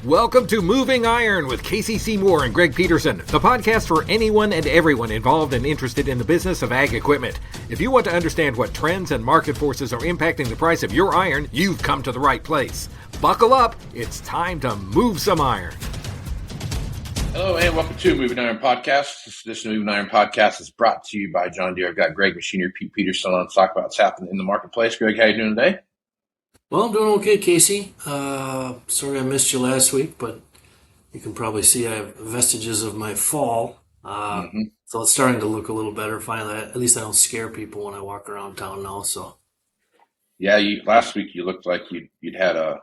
Welcome to Moving Iron with Casey Seymour and Greg Peterson, the podcast for anyone and everyone involved and interested in the business of ag equipment. If you want to understand what trends and market forces are impacting the price of your iron, you've come to the right place. Buckle up, it's time to move some iron. Hello and welcome to Moving Iron Podcast. This edition of Moving Iron Podcast is brought to you by John Deere. I've got Greg Machinery, Pete Peterson on to talk about what's happening in the marketplace. Greg, how you doing today? Well, I'm doing okay, Casey. Sorry I missed you last week, but you can probably see I have vestiges of my fall. So it's starting to look a little better finally. At least I don't scare people when I walk around town now. So, yeah, last week you looked like you'd had a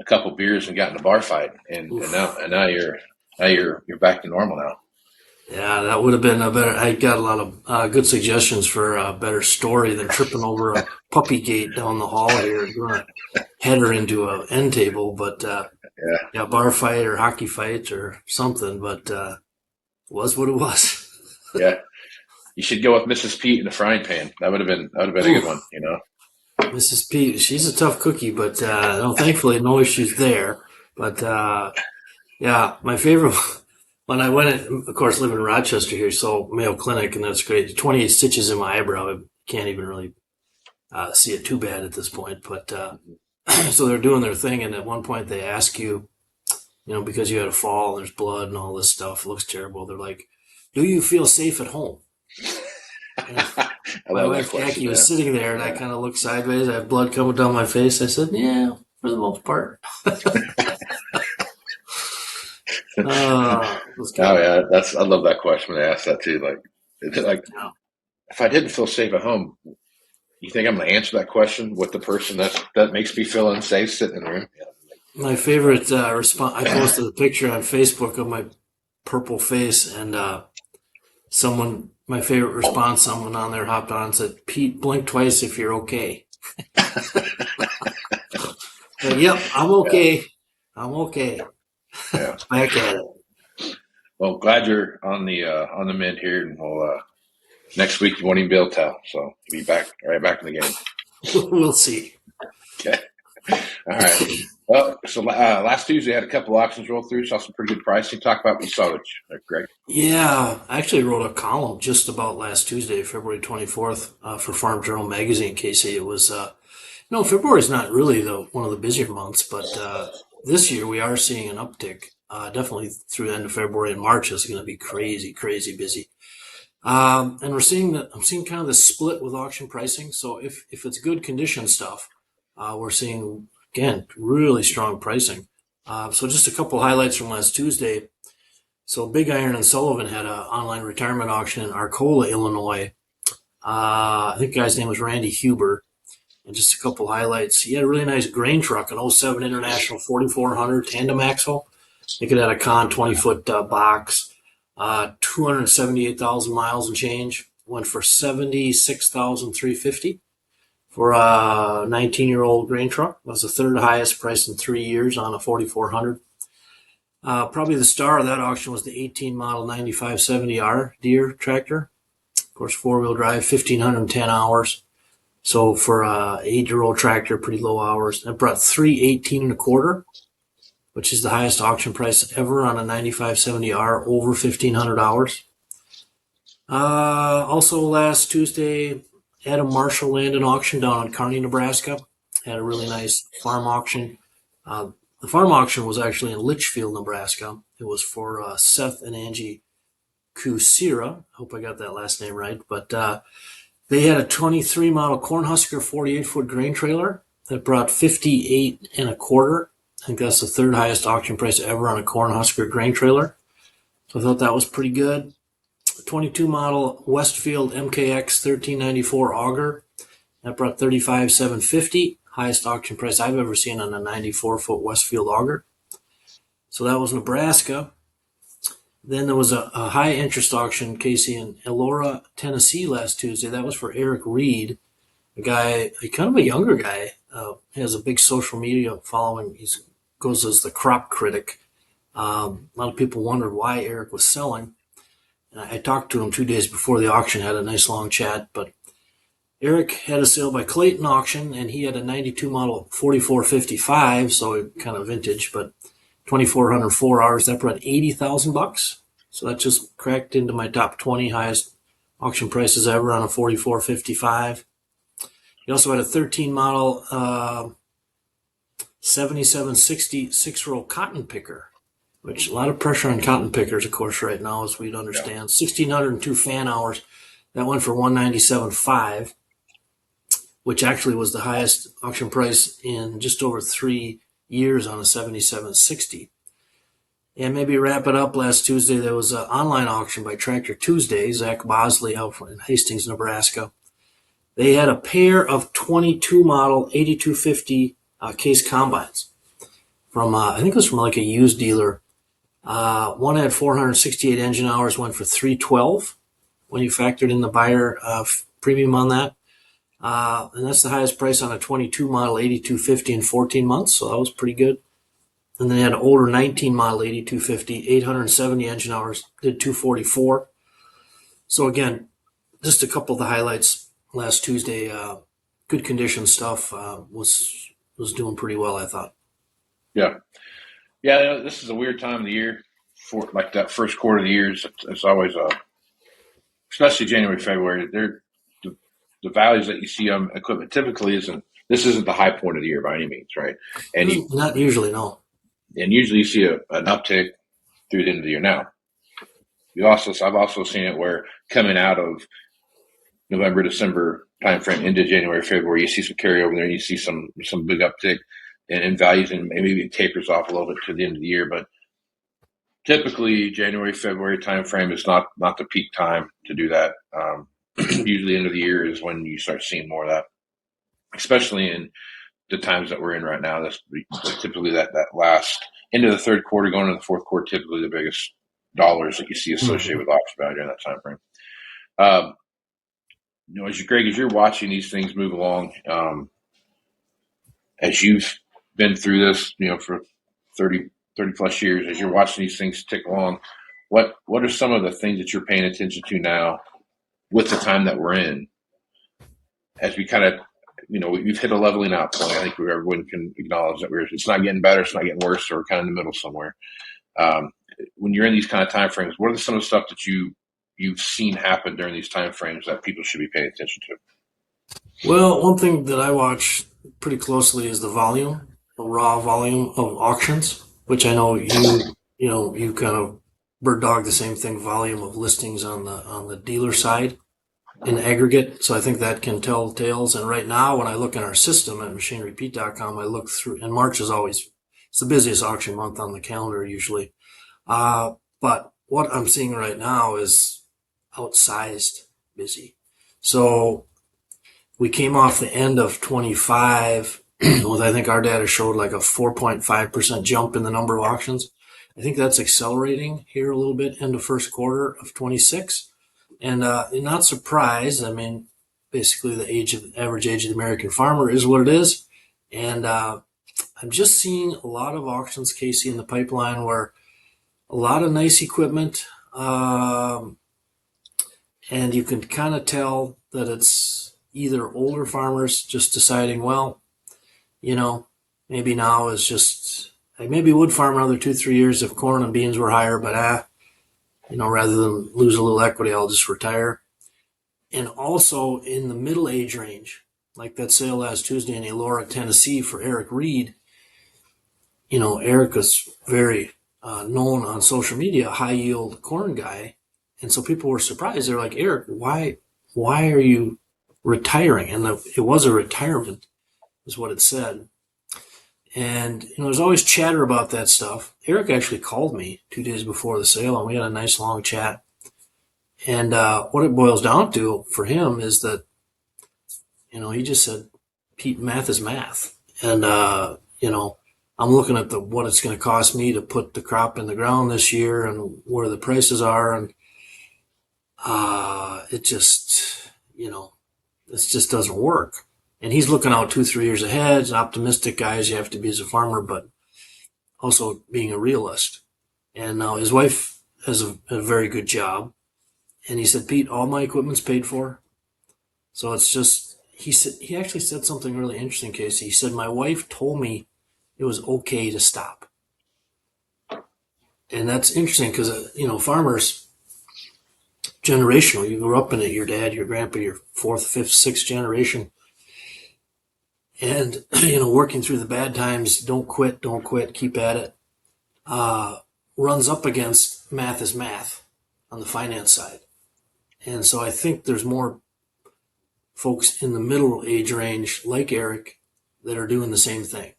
couple beers and got in a bar fight, and now you're back to normal now. Yeah, that would have been a better. I got a lot of good suggestions for a better story than tripping over a puppy gate down the hall here and going to head her into an end table. But yeah, bar fight or hockey fight or something. But it was what it was. Yeah, you should go with Mrs. Pete in the frying pan. That would have been a good one. You know, Mrs. Pete, she's a tough cookie, but no, thankfully no issues there. But yeah, my favorite. When I went, of course, live in Rochester here, so Mayo Clinic, and that's great. 28 stitches in my eyebrow. I can't even really see it too bad at this point. But so they're doing their thing, and at one point they ask you, because you had a fall, and there's blood and all this stuff. It looks terrible. They're like, "Do you feel safe at home?" My wife Jackie was sitting there, and I kind of looked sideways. I had blood coming down my face. I said, "Yeah, for the most part." I love that question when they ask that too. If I didn't feel safe at home, you think I'm going to answer that question with the person that makes me feel unsafe sitting in the room? Yeah. My favorite response, I posted a picture on Facebook of my purple face, and my favorite response, someone on there hopped on and said, "Pete, blink twice if you're okay." Yep, I'm okay. Yeah. I'm okay. Yeah. Back at it. Well, glad you're on the mend here, and we'll next week you won't even be able to tell. So you'll be right back in the game. We'll see. Okay. All right. Well, so last Tuesday I had a couple auctions roll through, saw some pretty good pricing. Talk about what you saw, Greg. Yeah, I actually wrote a column just about last Tuesday, February 24th, for Farm Journal magazine. Casey, it was February is not really one of the busier months, but this year we are seeing an uptick. Definitely through the end of February and March is going to be crazy, crazy busy. And I'm seeing kind of the split with auction pricing. So if it's good condition stuff, we're seeing, again, really strong pricing. So just a couple highlights from last Tuesday. So Big Iron and Sullivan had an online retirement auction in Arcola, Illinois. I think the guy's name was Randy Huber. And just a couple highlights. He had a really nice grain truck, an 07 International 4400 tandem axle. I think it had a Con 20-foot box, 278,000 miles and change. Went for $76,350 for a 19-year-old grain truck. It was the third highest price in 3 years on a 4400. Probably the star of that auction was the 18 model 9570R Deere tractor. Of course, four-wheel drive, 1,510 hours. So for a 8-year-old tractor, pretty low hours. It brought $318 1/4, which is the highest auction price ever on a 9570R, over 1,500 hours. Also last Tuesday, Adam Marshall Land auction down in Kearney, Nebraska. Had a really nice farm auction. The farm auction was actually in Litchfield, Nebraska. It was for Seth and Angie Kusira. Hope I got that last name right. But they had a 23 model Cornhusker 48-foot grain trailer that brought $58 1/4. I think that's the third highest auction price ever on a Cornhusker grain trailer. So I thought that was pretty good. 22 model Westfield MKX 1394 auger that brought $35,750. Highest auction price I've ever seen on a 94-foot Westfield auger. So that was Nebraska. Then there was a high interest auction, Casey, in Elora, Tennessee last Tuesday. That was for Eric Reed, a kind of a younger guy. He has a big social media following. He goes as the crop critic. A lot of people wondered why Eric was selling. And I talked to him 2 days before the auction, had a nice long chat. But Eric had a sale by Clayton Auction, and he had a 92 model 4455, so kind of vintage, but 2,404 hours. That brought $80,000. So that just cracked into my top 20 highest auction prices ever on a 4455. You also had a 13 model 7760 6-row cotton picker, which a lot of pressure on cotton pickers, of course, right now, as we'd understand. Yeah. 1,602 fan hours. That went for $197,500, which actually was the highest auction price in just over 3 years on a 7760. And maybe wrap it up, last Tuesday, there was an online auction by Tractor Tuesday, Zach Bosley out in Hastings, Nebraska. They had a pair of 22 model 8250 case combines from, I think it was from like a used dealer. One had 468 engine hours, went for $312 when you factored in the buyer premium on that. And that's the highest price on a 22 model 8250 in 14 months, so that was pretty good. And then they had an older 19 model 8250, 870 engine hours, did $244. So again, just a couple of the highlights last Tuesday. Good condition stuff was doing pretty well, I thought. Yeah. Yeah, this is a weird time of the year for like that first quarter of the year. It's always especially January, February. The values that you see on equipment typically isn't the high point of the year by any means, right? And not usually, no. And usually you see an uptick through the end of the year. Now, I've also seen it where coming out of November, December timeframe into January, February, you see some carryover there, and you see some big uptick in values, and maybe it tapers off a little bit to the end of the year. But typically, January, February timeframe is not the peak time to do that. Usually, end of the year is when you start seeing more of that, especially in the times that we're in right now. That's typically that last end of the third quarter, going into the fourth quarter, typically the biggest dollars that you see associated with auction value during that time frame. Greg, as you're watching these things move along, as you've been through this, for 30 plus years, as you're watching these things tick along, what are some of the things that you're paying attention to now with the time that we're in, as we kind of, we've hit a leveling out point. I think everyone can acknowledge that it's not getting better, it's not getting worse, so we're kind of in the middle somewhere. When you're in these kind of time frames, what are some of the stuff that you've seen happen during these time frames that people should be paying attention to? Well, one thing that I watch pretty closely is the raw volume of auctions, which I know you kind of bird dog the same thing, volume of listings on the dealer side in aggregate. So I think that can tell tales. And right now, when I look in our system at machinerypete.com, I look through, and March is always, it's the busiest auction month on the calendar usually. But what I'm seeing right now is outsized busy. So we came off the end of 25 with, I think our data showed like a 4.5% jump in the number of auctions. I think that's accelerating here a little bit into first quarter of 26. And not surprised. I mean, basically the average age of the American farmer is what it is. And I'm just seeing a lot of auctions, Casey, in the pipeline where a lot of nice equipment, and you can kind of tell that it's either older farmers just deciding, well, maybe now is just, maybe would farm another 2-3 years if corn and beans were higher, but rather than lose a little equity, I'll just retire. And also in the middle age range, like that sale last Tuesday in Elora, Tennessee for Eric Reed. Eric is very known on social media, high yield corn guy. And so people were surprised. They're like, Eric, why are you retiring? And it was a retirement is what it said. And, there's always chatter about that stuff. Eric actually called me 2 days before the sale, and we had a nice long chat. And what it boils down to for him is that, he just said, Pete, math is math. And, I'm looking at what it's going to cost me to put the crop in the ground this year and where the prices are. And it just, it just doesn't work. And he's looking out 2-3 years ahead. He's an optimistic guy, as you have to be as a farmer, but also being a realist. And now his wife has a very good job. And he said, Pete, all my equipment's paid for. So it's just, he actually said something really interesting, Casey. He said, my wife told me it was okay to stop. And that's interesting because, farmers, generational, you grew up in it, your dad, your grandpa, your fourth, fifth, sixth generation. And, working through the bad times, don't quit, keep at it, runs up against math is math on the finance side. And so I think there's more folks in the middle age range, like Eric, that are doing the same thing.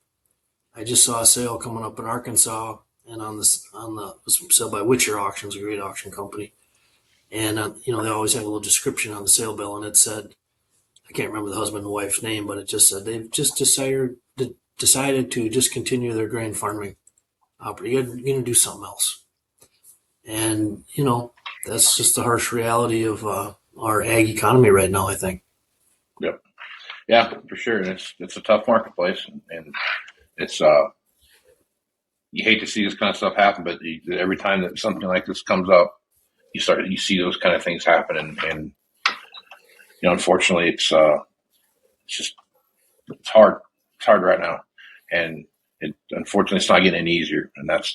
I just saw a sale coming up in Arkansas, and on the sale by Witcher Auctions, a great auction company. And, they always have a little description on the sale bill, and it said, I can't remember the husband and wife's name, but it just said they've just decided to just continue their grain farming operation. You're going to do something else. And, that's just the harsh reality of our ag economy right now, I think. Yep. Yeah, for sure. And it's a tough marketplace, and it's you hate to see this kind of stuff happen, but every time that something like this comes up, you see those kind of things happen, and unfortunately, it's hard. It's hard right now, and unfortunately, it's not getting any easier. And that's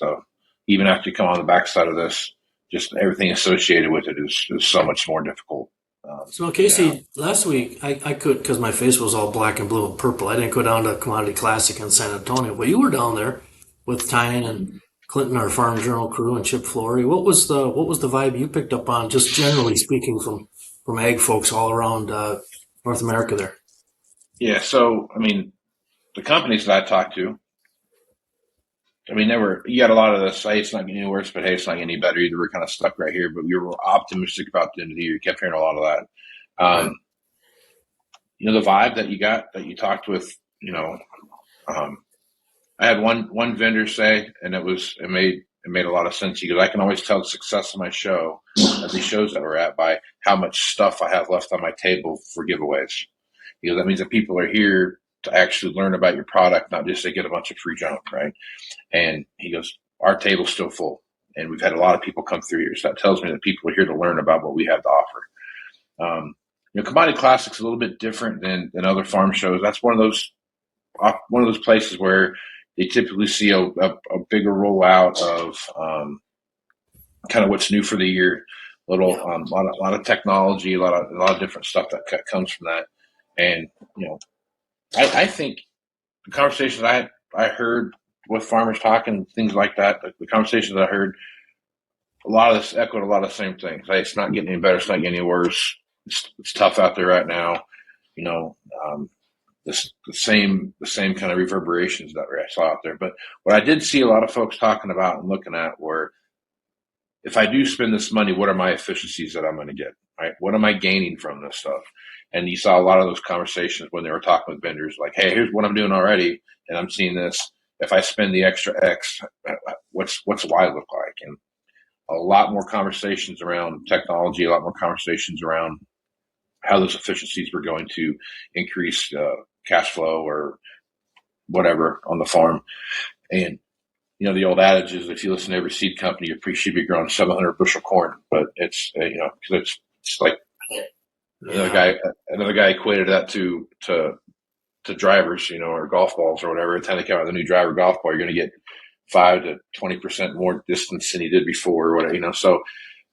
even after you come on the backside of this, just everything associated with it is so much more difficult. So, Casey, last week I could, because my face was all black and blue and purple. I didn't go down to Commodity Classic in San Antonio. Well, you were down there with Tyne and Clinton, our Farm Journal crew, and Chip Flory. What was the vibe you picked up on, just generally speaking, from ag folks all around North America there? Yeah, so the companies that I talked to, you had a lot of this, hey, it's not getting any worse, but hey, it's not getting any better either. We're kind of stuck right here, but we were optimistic about the end of the year. You kept hearing a lot of that. The vibe that you got, that you talked with, I had one vendor say, and it made a lot of sense. He goes, I can always tell the success of my show, of these shows that we're at, by how much stuff I have left on my table for giveaways. He goes, that means that people are here to actually learn about your product, not just to get a bunch of free junk, right? And he goes, our table's still full, and we've had a lot of people come through here. So that tells me that people are here to learn about what we have to offer. Commodity Classic's a little bit different than other farm shows. That's one of those places where they typically see a bigger rollout of kind of what's new for the year. A lot of technology, a lot of different stuff that comes from that. And I think the conversations I heard with farmers talking, things like that, the conversations I heard, a lot of this echoed a lot of the same things. Hey, it's not getting any better. It's not getting any worse. It's tough out there right now. The same kind of reverberations that I saw out there. But what I did see a lot of folks talking about and looking at were, if I do spend this money, what are my efficiencies that I'm going to get? Right? What am I gaining from this stuff? And you saw a lot of those conversations when they were talking with vendors, like, hey, here's what I'm doing already, and I'm seeing this. If I spend the extra X, what's Y look like? And a lot more conversations around technology, a lot more conversations around how those efficiencies were going to increase cash flow or whatever on the farm. And the old adage is, if you listen to every seed company, you should be growing 700 bushel corn. But it's because it's like another guy equated that to drivers, or golf balls or whatever. Every time they come out with a new driver golf ball, you're going to get 5 to 20% more distance than you did before, or whatever. So,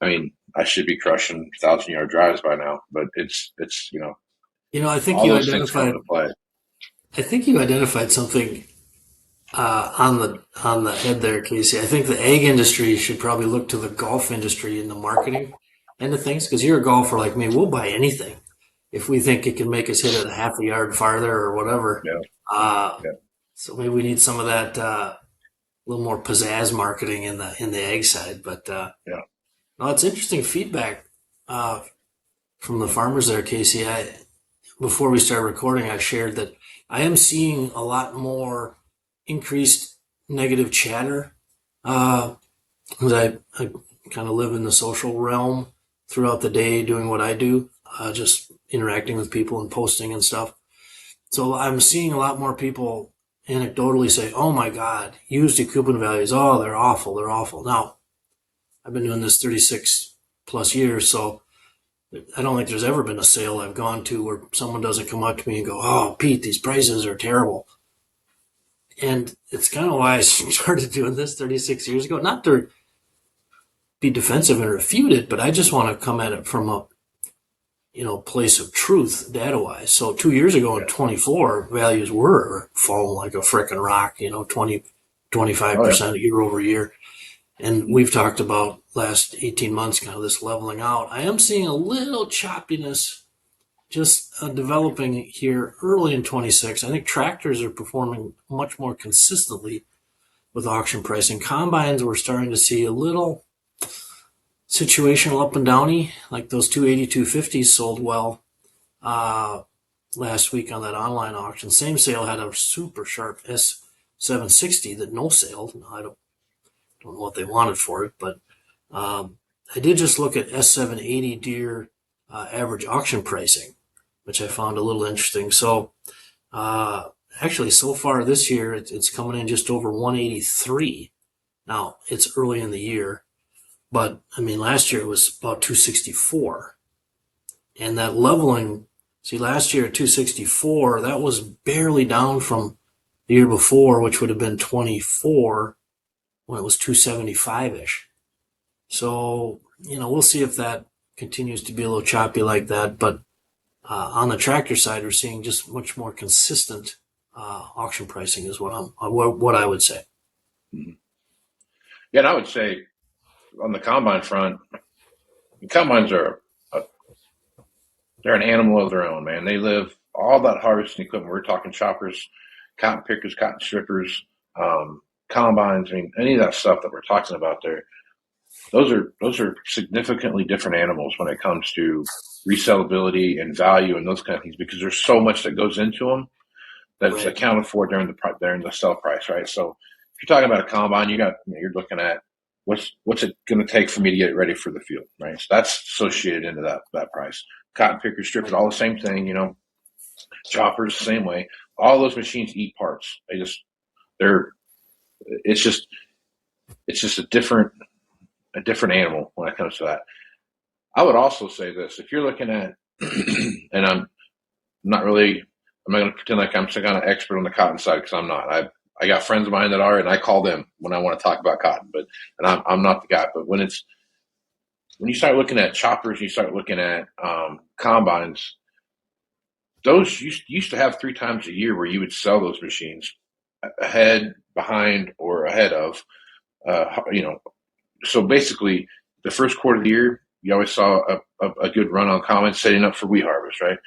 I should be crushing 1,000-yard drives by now, but it's I think you identified. I think you identified something on the head there, Casey. I think the ag industry should probably look to the golf industry in the marketing end of things, because you're a golfer like me. We'll buy anything if we think it can make us hit it a half a yard farther or whatever. Yeah. So maybe we need some of that little more pizzazz marketing in the ag side. But no, it's interesting feedback from the farmers there, Casey. Before we start recording, I shared that I am seeing a lot more increased negative chatter. Because I kind of live in the social realm throughout the day doing what I do, just interacting with people and posting and stuff. So I'm seeing a lot more people anecdotally say, oh my God, used equipment values, oh, they're awful. Now, I've been doing this 36 plus years, so I don't think there's ever been a sale I've gone to where someone doesn't come up to me and go, oh, Pete, these prices are terrible. And it's kind of why I started doing this 36 years ago. Not to be defensive and refute it, but I just want to come at it from a place of truth data wise. So 2 years ago in 24, values were falling like a frickin' rock, 20, 25% year over year. And we've talked about last 18 months, kind of this leveling out. I am seeing a little choppiness just developing here early in 26. I think tractors are performing much more consistently with auction pricing. Combines, we're starting to see a little situational up and downy, like those 280, 250s sold well last week on that online auction. Same sale had a super sharp S760 that no sale. I don't know what they wanted for it, but I did just look at S780 Deere average auction pricing, which I found a little interesting. So actually, so far this year, it's coming in just over 183. Now, it's early in the year, but I mean, last year it was about 264. And that leveling, see, last year at 264, that was barely down from the year before, which would have been 24, when it was 275-ish. So, we'll see if that continues to be a little choppy like that. But on the tractor side, we're seeing just much more consistent auction pricing is what I would say. Mm-hmm. Yeah, and I would say on the combine front, the combines they're an animal of their own, man. They live all that harvesting equipment. We're talking choppers, cotton pickers, cotton strippers, combines. I mean, any of that stuff that we're talking about there, those are significantly different animals when it comes to resellability and value and those kind of things, because there's so much that goes into them that's accounted for during the sell price, right? So if you're talking about a combine, you're looking at what's it going to take for me to get it ready for the field, right? So that's associated into that price. Cotton pickers, strippers, all the same thing, choppers, same way. All those machines eat parts. It's just a different animal when it comes to that. I would also say this: if you're looking at, and I'm not going to pretend like I'm some kind of expert on the cotton side, because I'm not. I got friends of mine that are, and I call them when I want to talk about cotton, and I'm not the guy. But when you start looking at choppers, you start looking at combines, those used to have 3 times a year where you would sell those machines ahead, behind, or ahead of, So basically, the first quarter of the year, you always saw a good run on combines setting up for wheat harvest, right?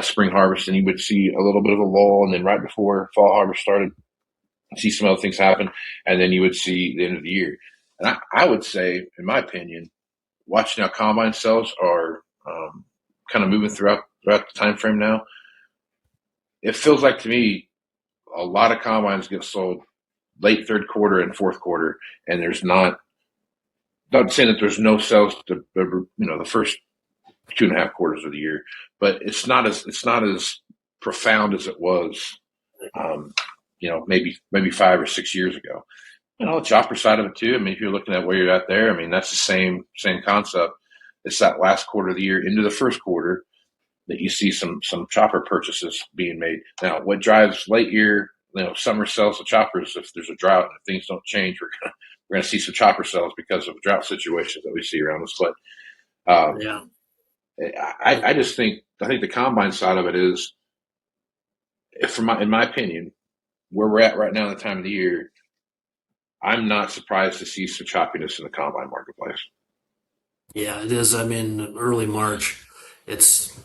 Spring harvest, and you would see a little bit of a lull, and then right before fall harvest started, see some other things happen, and then you would see the end of the year. And I would say, in my opinion, watching how combine sales are kind of moving throughout the time frame now, it feels like to me a lot of combines get sold late third quarter and fourth quarter, and there's not saying that there's no sales to the first 2.5 quarters of the year, but it's not as profound as it was maybe 5 or 6 years ago. The chopper side of it too. I mean, if you're looking at where you're at there, I mean, that's the same concept. It's that last quarter of the year into the first quarter that you see some chopper purchases being made. Now, what drives late year, summer sales of choppers, if there's a drought and if things don't change, we're going to see some chopper sales because of drought situations that we see around us. But I just think the combine side of it is, in my opinion, where we're at right now in the time of the year, I'm not surprised to see some choppiness in the combine marketplace. Yeah, it is. I mean, early March, it's,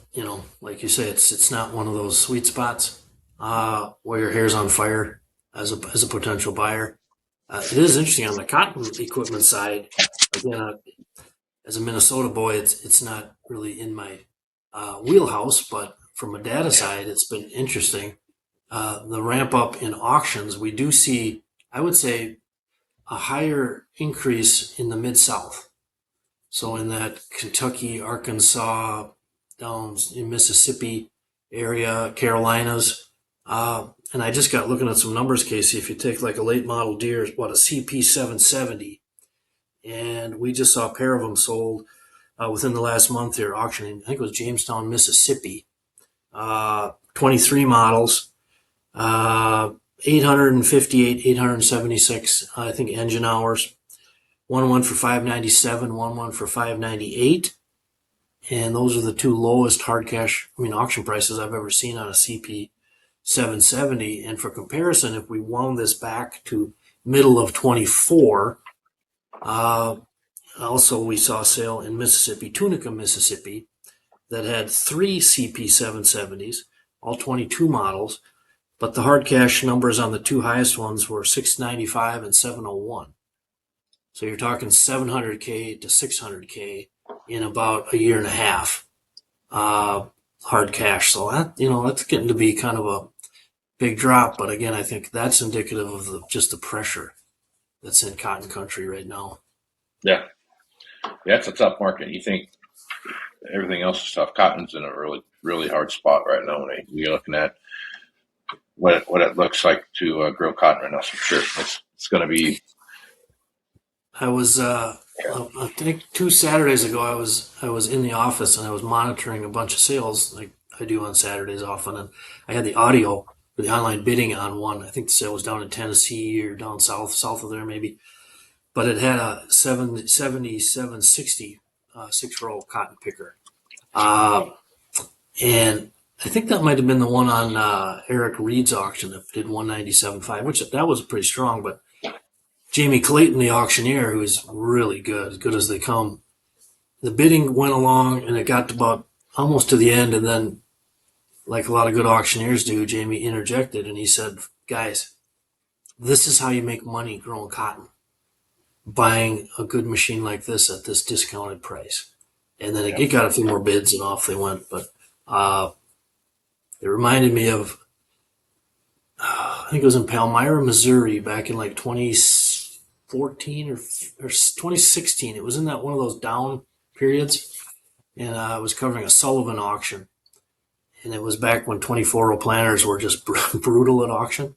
like you say, it's not one of those sweet spots where your hair's on fire as a potential buyer. It is interesting on the cotton equipment side. Again, as a Minnesota boy, it's not really in my wheelhouse, but from a data side, it's been interesting. The ramp up in auctions, we do see, I would say, a higher increase in the Mid-South. So in that Kentucky, Arkansas, down in Mississippi area, Carolinas. And I just got looking at some numbers, Casey. If you take like a late model Deere, a CP770, and we just saw a pair of them sold within the last month here auctioning. I think it was Jamestown, Mississippi. 23 models, 858, 876, I think, engine hours. One went for $597, one went for $598, and those are the two lowest hard cash, auction prices I've ever seen on a CP 770. And for comparison, if we wound this back to middle of 24, also we saw a sale in Mississippi, Tunica, Mississippi, that had three CP 770s, all 22 models, but the hard cash numbers on the two highest ones were 695 and 701. So you're talking 700K to 600K in about a year and a half, hard cash. So that's getting to be kind of a big drop. But again, I think that's indicative of just the pressure that's in cotton country right now. Yeah, it's a tough market. You think everything else is tough. Cotton's in a really, really hard spot right now when you're looking at what it looks like to grow cotton right now. So for sure, it's going to be. I was, I think 2 Saturdays ago, I was in the office and I was monitoring a bunch of sales like I do on Saturdays often, and I had the audio for the online bidding on one. I think the sale was down in Tennessee or down south of there maybe, but it had a 7760 6-row cotton picker, and I think that might have been the one on Eric Reed's auction that did 197.5, which that was pretty strong. But Jamie Clayton, the auctioneer, who is really good, as good as they come, the bidding went along and it got to about almost to the end, and then, like a lot of good auctioneers do, Jamie interjected and he said, "Guys, this is how you make money growing cotton, buying a good machine like this at this discounted price." And then it got a few more bids and off they went. But it reminded me of, I think it was in Palmyra, Missouri, back in like 2014 or 2016. It was in that one of those down periods, and I was covering a Sullivan auction, and it was back when 24-row planters were just brutal at auction.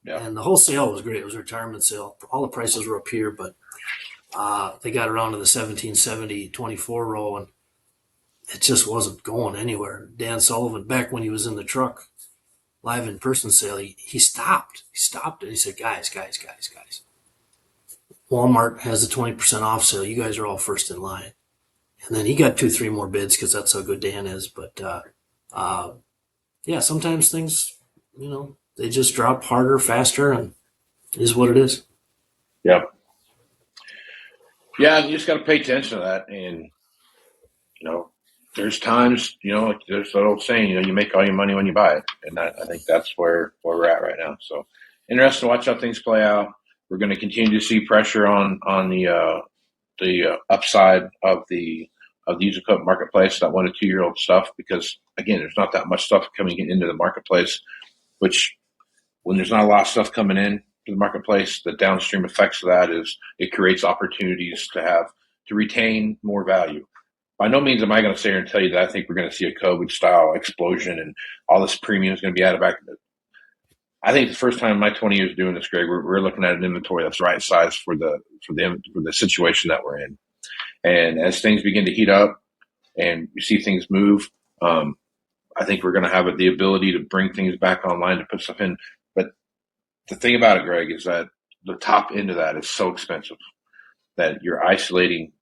Yeah. And the whole sale was great. It was a retirement sale. All the prices were up here, but they got around to the 1770 24-row, and it just wasn't going anywhere. Dan Sullivan, back when he was in the truck, live in-person sale, he stopped. He stopped and he said, guys. Walmart has the 20% off sale. You guys are all first in line. And then he got 2-3 more bids because that's how good Dan is. But, sometimes things, they just drop harder, faster, and it is what it is. Yeah. Yeah, you just got to pay attention to that. And, there's times, there's that old saying, you make all your money when you buy it. And I think that's where we're at right now. So interesting to watch how things play out. We're going to continue to see pressure on the upside of the used equipment marketplace, that 1 to 2 year old stuff, because again, there's not that much stuff coming into the marketplace, which when there's not a lot of stuff coming in to the marketplace, the downstream effects of that is it creates opportunities to retain more value. By no means am I going to sit here and tell you that I think we're going to see a COVID style explosion and all this premium is going to be added back. I think the first time in my 20 years doing this, Greg, we're looking at an inventory that's right size for the situation that we're in. And as things begin to heat up and you see things move, I think we're going to have the ability to bring things back online to put stuff in. But the thing about it, Greg, is that the top end of that is so expensive that you're isolating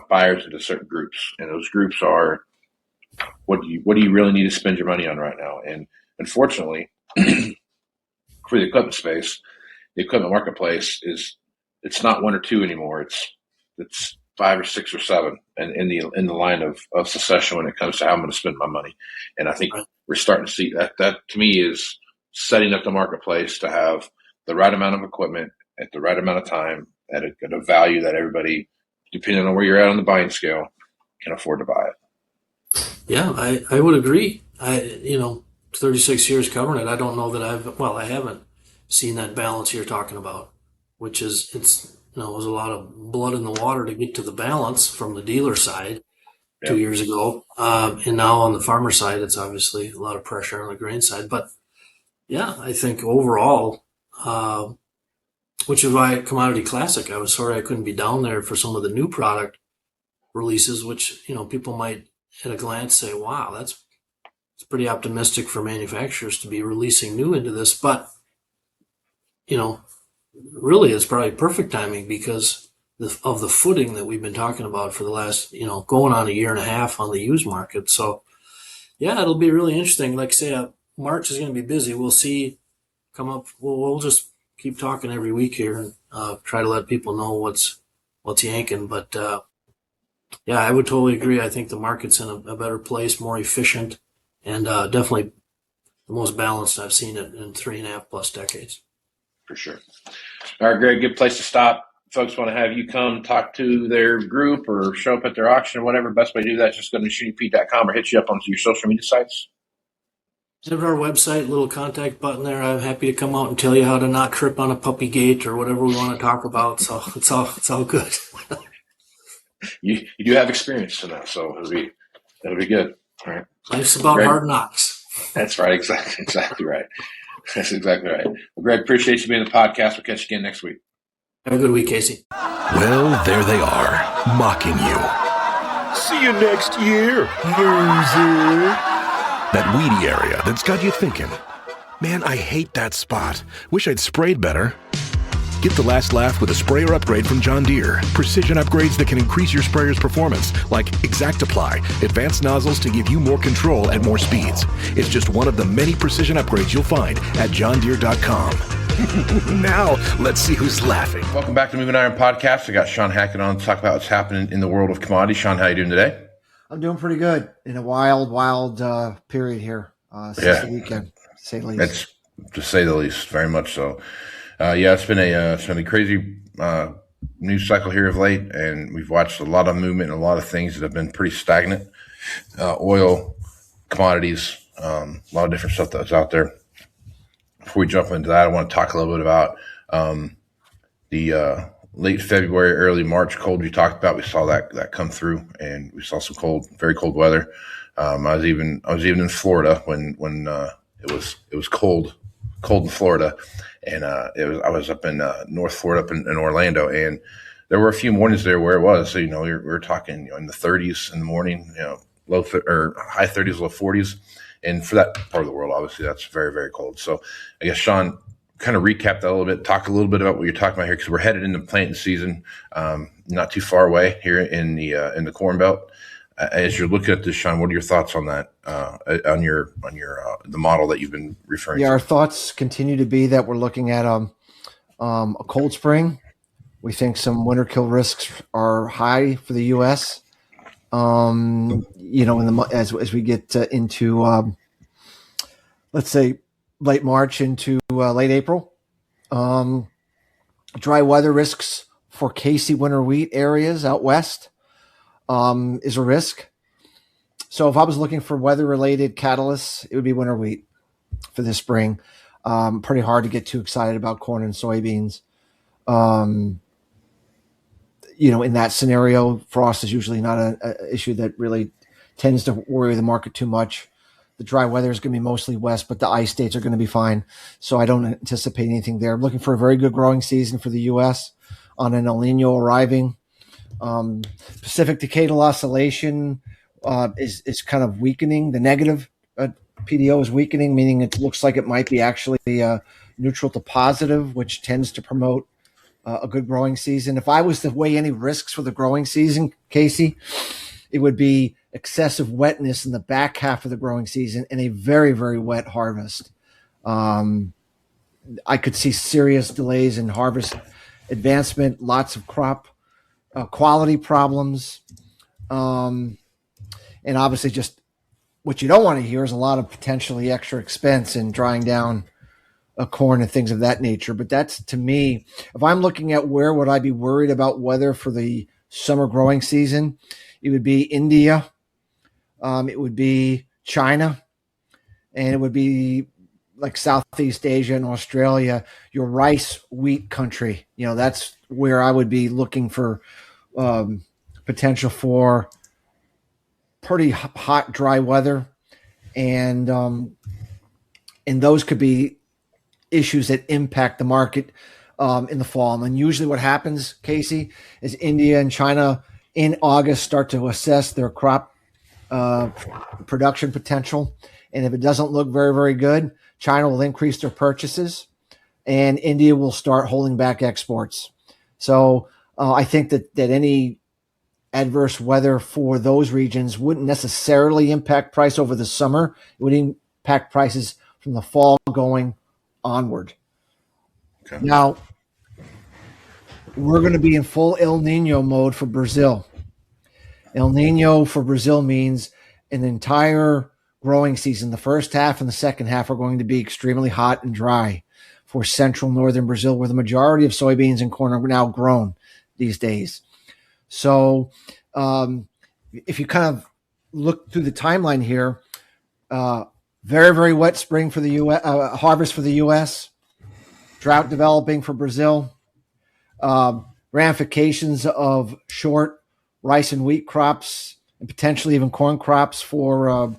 buyers into certain groups, and those groups are what do you really need to spend your money on right now? And unfortunately, for the equipment space, the equipment marketplace it's not 1 or 2 anymore. It's 5 or 6 or 7, and in the line of succession when it comes to how I'm going to spend my money. And I think we're starting to see that to me is setting up the marketplace to have the right amount of equipment at the right amount of time at a value that everybody, depending on where you're at on the buying scale, can afford to buy it. Yeah, I would agree. 36 years covering it, I don't know that I haven't seen that balance you're talking about, which is, it was a lot of blood in the water to get to the balance from the dealer side 2 years ago. And now on the farmer side, it's obviously a lot of pressure on the grain side. But yeah, I think overall, which is why at Commodity Classic, I was sorry I couldn't be down there for some of the new product releases, which, people might at a glance say, wow, it's pretty optimistic for manufacturers to be releasing new into this. But, really it's probably perfect timing because of the footing that we've been talking about for the last, going on a year and a half on the used market. So, yeah, it'll be really interesting. Like I say, March is going to be busy. We'll see come up. We'll just keep talking every week here and try to let people know what's yanking. But yeah, I would totally agree. I think the market's in a better place, more efficient, and definitely the most balanced I've seen it in 3.5 plus decades. For sure. All right, Greg, good place to stop. Folks want to have you come talk to their group or show up at their auction or whatever. Best way to do that is just go to machiningpete.com or hit you up on your social media sites. Have our website, little contact button there. I'm happy to come out and tell you how to not trip on a puppy gate or whatever we want to talk about. So it's all good. You do have experience in that, so it'll be good. All right. Life's about Greg, hard knocks. That's right. Exactly right. That's exactly right. Well, Greg, appreciate you being on the podcast. We'll catch you again next week. Have a good week, Casey. Well, there they are, mocking you. See you next year, loser. That weedy area that's got you thinking, man, I hate that spot. Wish I'd sprayed better. Get the last laugh with a sprayer upgrade from John Deere. Precision upgrades that can increase your sprayer's performance, like ExactApply, advanced nozzles to give you more control at more speeds. It's just one of the many precision upgrades you'll find at johndeere.com. Now, let's see who's laughing. Welcome back to Moving Iron Podcast. I got Sean Hackett on to talk about what's happening in the world of commodities. Sean, how you doing today? I'm doing pretty good in a wild period here since the weekend, to say the least. It's to say the least, very much so. It's been a crazy news cycle here of late, and we've watched a lot of movement and a lot of things that have been pretty stagnant. Oil, commodities, a lot of different stuff that's out there. Before we jump into that, I want to talk a little bit about the late February, early March cold you talked about. We saw that come through, and we saw some very cold weather. I was even in Florida when it was cold in Florida. And I was up in North Florida, up in Orlando, and there were a few mornings there where it was. So we were talking in the 30s in the morning, high 30s, low 40s, and for that part of the world, obviously that's very, very cold. So I guess Sean, kind of recap that a little bit, talk a little bit about what you're talking about here, because we're headed into planting season, not too far away here in the Corn Belt. As you're looking at this, Sean, what are your thoughts on that, on your the model that you've been referring to? Our thoughts continue to be that we're looking at a cold spring. We think some winter kill risks are high for the U.S. As we get into let's say late March into late April, dry weather risks for Casey winter wheat areas out west. Is a risk. So if I was looking for weather-related catalysts, it would be winter wheat for this spring. Pretty hard to get too excited about corn and soybeans. In that scenario, frost is usually not an issue that really tends to worry the market too much. The dry weather is going to be mostly west, but the ice states are going to be fine. So I don't anticipate anything there. I'm looking for a very good growing season for the U.S. on an El Nino arriving. Pacific decadal oscillation is kind of weakening. The negative PDO is weakening, meaning it looks like it might be actually neutral to positive, which tends to promote a good growing season. If I was to weigh any risks for the growing season, Casey, it would be excessive wetness in the back half of the growing season and a very, very wet harvest. I could see serious delays in harvest advancement, lots of crop quality problems, and obviously just what you don't want to hear is a lot of potentially extra expense in drying down corn and things of that nature. But that's, to me, if I'm looking at where would I be worried about weather for the summer growing season, it would be India, it would be China, and it would be like Southeast Asia and Australia, your rice wheat country. That's where I would be looking for potential for pretty hot, dry weather. And those could be issues that impact the market in the fall. And usually what happens, Casey, is India and China in August start to assess their crop production potential. And if it doesn't look very, very good, China will increase their purchases and India will start holding back exports. So I think that any adverse weather for those regions wouldn't necessarily impact price over the summer. It would impact prices from the fall going onward. Okay. Now, we're going to be in full El Nino mode for Brazil. El Nino for Brazil means an entire growing season. The first half and the second half are going to be extremely hot and dry for central northern Brazil, where the majority of soybeans and corn are now grown these days. So if you kind of look through the timeline here, very, very wet spring for the U.S., harvest for the U.S., drought developing for Brazil, ramifications of short rice and wheat crops, and potentially even corn crops for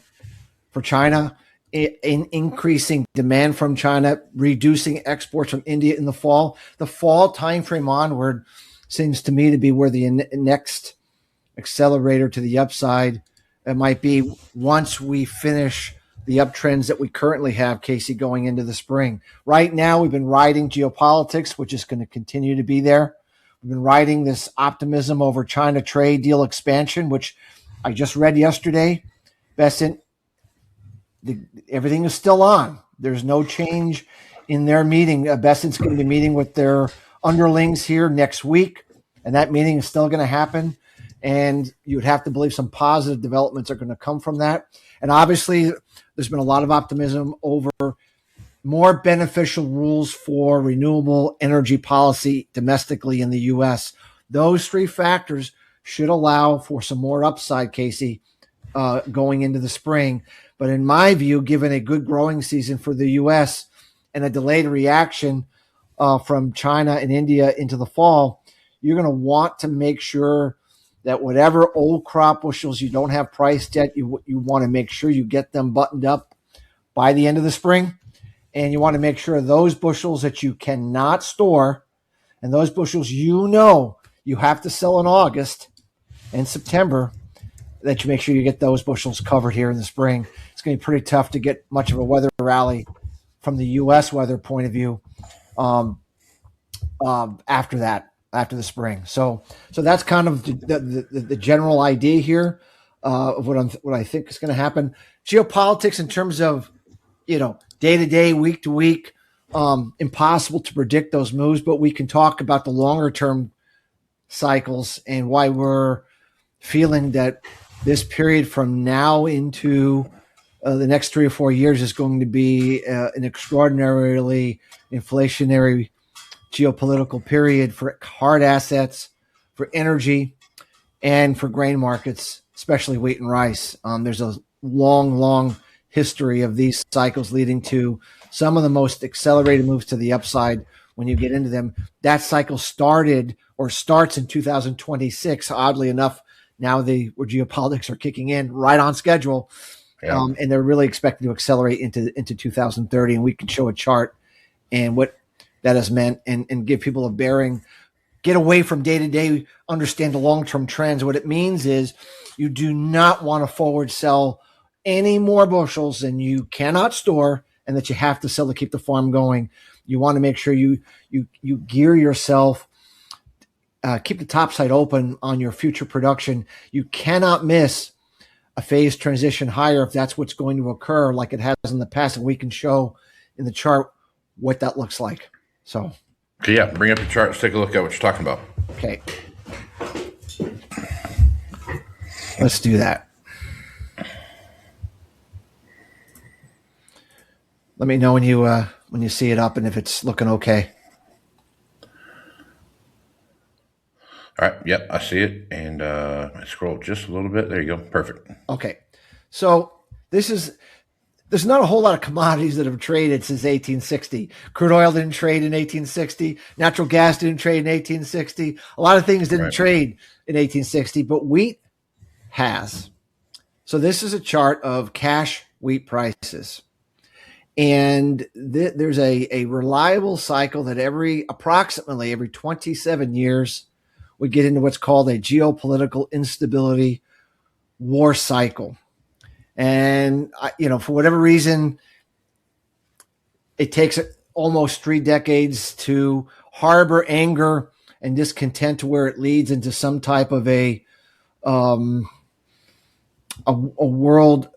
China, in increasing demand from China, reducing exports from India in the fall. The fall timeframe onward seems to me to be where the next accelerator to the upside might be once we finish the uptrends that we currently have, Casey, going into the spring. Right now, we've been riding geopolitics, which is going to continue to be there. We've been riding this optimism over China trade deal expansion, which I just read yesterday. Besant, everything is still on. There's no change in their meeting. Besant's going to be meeting with their underlings here next week, and that meeting is still going to happen. And you would have to believe some positive developments are going to come from that. And obviously, there's been a lot of optimism over more beneficial rules for renewable energy policy domestically in the U.S. Those three factors should allow for some more upside, Casey, going into the spring. But in my view, given a good growing season for the U.S. and a delayed reaction from China and India into the fall, you're going to want to make sure that whatever old crop bushels you don't have priced yet, you want to make sure you get them buttoned up by the end of the spring. And you want to make sure those bushels that you cannot store and those bushels you have to sell in August and September, that you make sure you get those bushels covered here in the spring. It's going to be pretty tough to get much of a weather rally from the U.S. weather point of view after the spring. So that's kind of the general idea here of what I think is going to happen. Geopolitics in terms of, day to day, week to week, impossible to predict those moves, but we can talk about the longer term cycles and why we're feeling that this period from now into the next 3 or 4 years is going to be an extraordinarily inflationary geopolitical period for hard assets, for energy, and for grain markets, especially wheat and rice. There's a long history of these cycles leading to some of the most accelerated moves to the upside when you get into them. That cycle started or starts in 2026. Oddly enough, now where geopolitics are kicking in right on schedule. Yeah. And they're really expected to accelerate into 2030. And we can show a chart and what that has meant and give people a bearing. Get away from day to day, understand the long-term trends. What it means is you do not want to forward sell any more bushels than you cannot store and that you have to sell to keep the farm going. You want to make sure you gear yourself, keep the topside open on your future production. You cannot miss a phase transition higher if that's what's going to occur like it has in the past. And we can show in the chart what that looks like. So, okay, yeah, bring up the chart. Let's take a look at what you're talking about. Okay. Let's do that. Let me know when you see it up and if it's looking okay. All right. Yep, I see it. And I scroll just a little bit. There you go. Perfect. Okay. So there's not a whole lot of commodities that have traded since 1860. Crude oil didn't trade in 1860. Natural gas didn't trade in 1860. A lot of things didn't trade in 1860, but wheat has. So this is a chart of cash wheat prices. And there's a reliable cycle that approximately every 27 years, we get into what's called a geopolitical instability war cycle. And, for whatever reason, it takes almost 3 decades to harbor anger and discontent to where it leads into some type of a world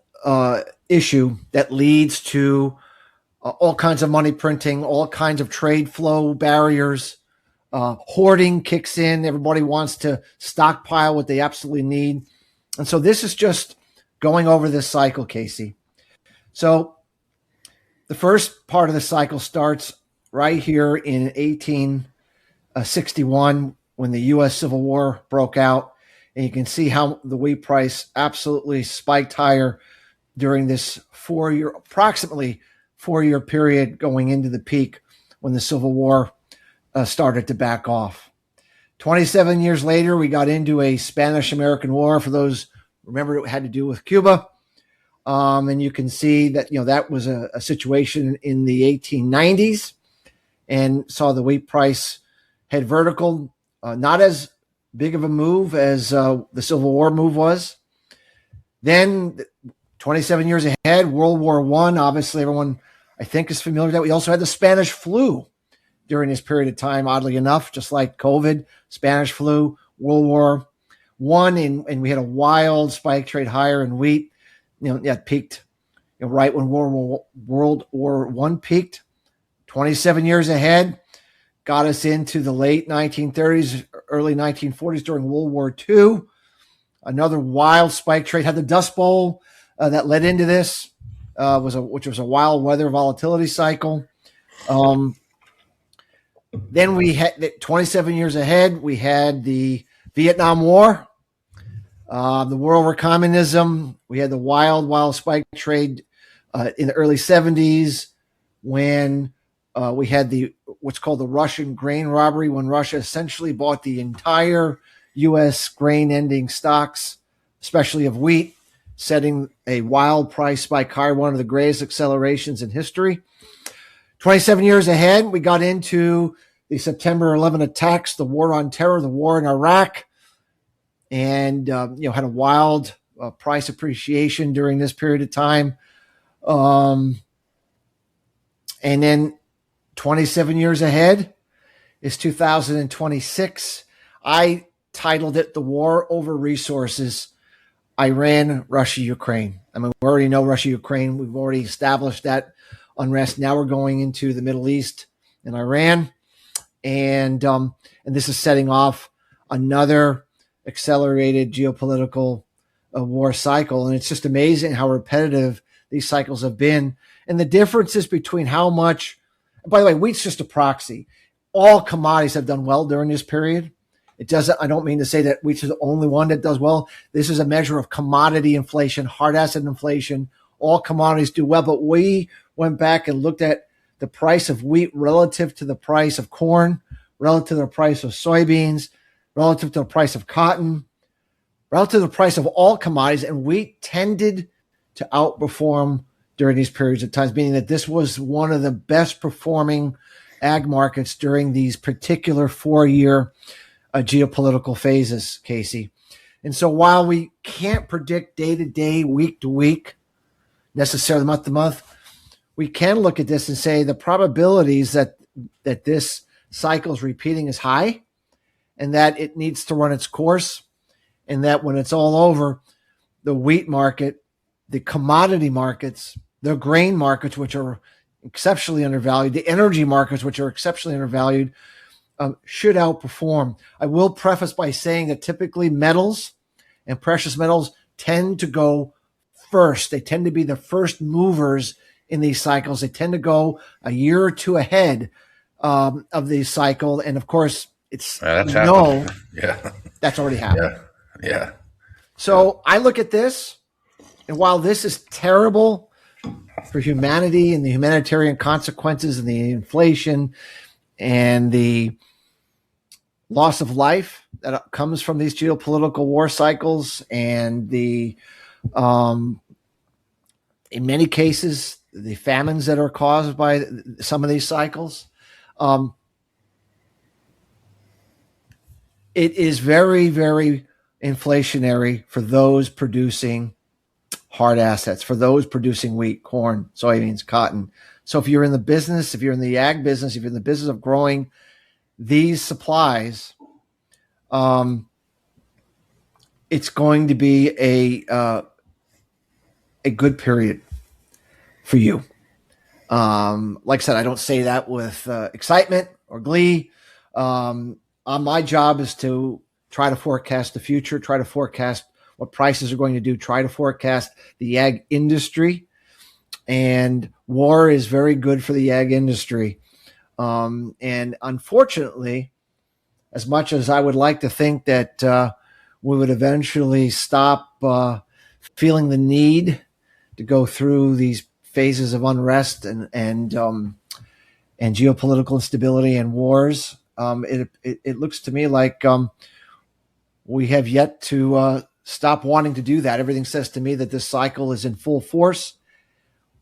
issue that leads to all kinds of money printing, all kinds of trade flow barriers. Hoarding kicks in. Everybody wants to stockpile what they absolutely need. And so this is just going over this cycle, Casey. So the first part of the cycle starts right here in 1861 when the U.S. Civil War broke out. And you can see how the wheat price absolutely spiked higher during this approximately 4-year period going into the peak when the Civil War started to back off. 27 years later, we got into a Spanish-American War. For those remember, it had to do with Cuba. And you can see that, that was a situation in the 1890s and saw the wheat price head vertical. Not as big of a move as the Civil War move was. Then 27 years ahead, World War I, obviously everyone I think is familiar with that. We also had the Spanish flu during this period of time, oddly enough, just like COVID, Spanish flu, World War I, and we had a wild spike trade higher in wheat. That peaked right when World War I peaked. 27 years ahead, got us into the late 1930s, early 1940s during World War II. Another wild spike trade had the Dust Bowl that led into this, which was a wild weather volatility cycle. Then we had 27 years ahead, we had the Vietnam War, the war over communism. We had the wild spike trade in the early 70s when we had what's called the Russian grain robbery, when Russia essentially bought the entire U.S. grain ending stocks, especially of wheat, setting a wild price spike higher, one of the greatest accelerations in history. 27 years ahead, we got into the September 11 attacks, the war on terror, the war in Iraq, and had a wild price appreciation during this period of time. And then 27 years ahead is 2026. I titled it The War Over Resources, Iran, Russia, Ukraine. I mean, we already know Russia, Ukraine. We've already established that unrest. Now we're going into the Middle East and Iran. And this is setting off another accelerated geopolitical war cycle. And it's just amazing how repetitive these cycles have been. And the differences between how much, by the way, wheat's just a proxy. All commodities have done well during this period. I don't mean to say that wheat is the only one that does well. This is a measure of commodity inflation, hard asset inflation. All commodities do well, but we went back and looked at the price of wheat relative to the price of corn, relative to the price of soybeans, relative to the price of cotton, relative to the price of all commodities, and wheat tended to outperform during these periods of time, meaning that this was one of the best performing ag markets during these particular 4-year geopolitical phases, Casey. And so while we can't predict day to day, week to week, necessarily month to month, we can look at this and say the probabilities that this cycle is repeating is high, and that it needs to run its course, and that when it's all over, the wheat market, the commodity markets, the grain markets, which are exceptionally undervalued, the energy markets, which are exceptionally undervalued, should outperform. I will preface by saying that typically metals and precious metals tend to go first. They tend to be the first movers in these cycles. They tend to go a year or two ahead of the cycle. And of course, that's happened. Yeah, that's already happened. Yeah. So I look at this, and while this is terrible for humanity and the humanitarian consequences and the inflation and the loss of life that comes from these geopolitical war cycles, and the in many cases the famines that are caused by some of these cycles, it is very, very inflationary for those producing hard assets, for those producing wheat, corn, soybeans, cotton. So if you're in the business, if you're in the ag business, if you're in the business of growing these supplies, it's going to be a good period for you. Like I said, I don't say that with excitement or glee. My job is to try to forecast the future, try to forecast what prices are going to do, try to forecast the ag industry. And war is very good for the ag industry. And unfortunately, as much as I would like to think that we would eventually stop feeling the need to go through these phases of unrest and geopolitical instability and wars, it looks to me like we have yet to stop wanting to do that. Everything says to me that this cycle is in full force,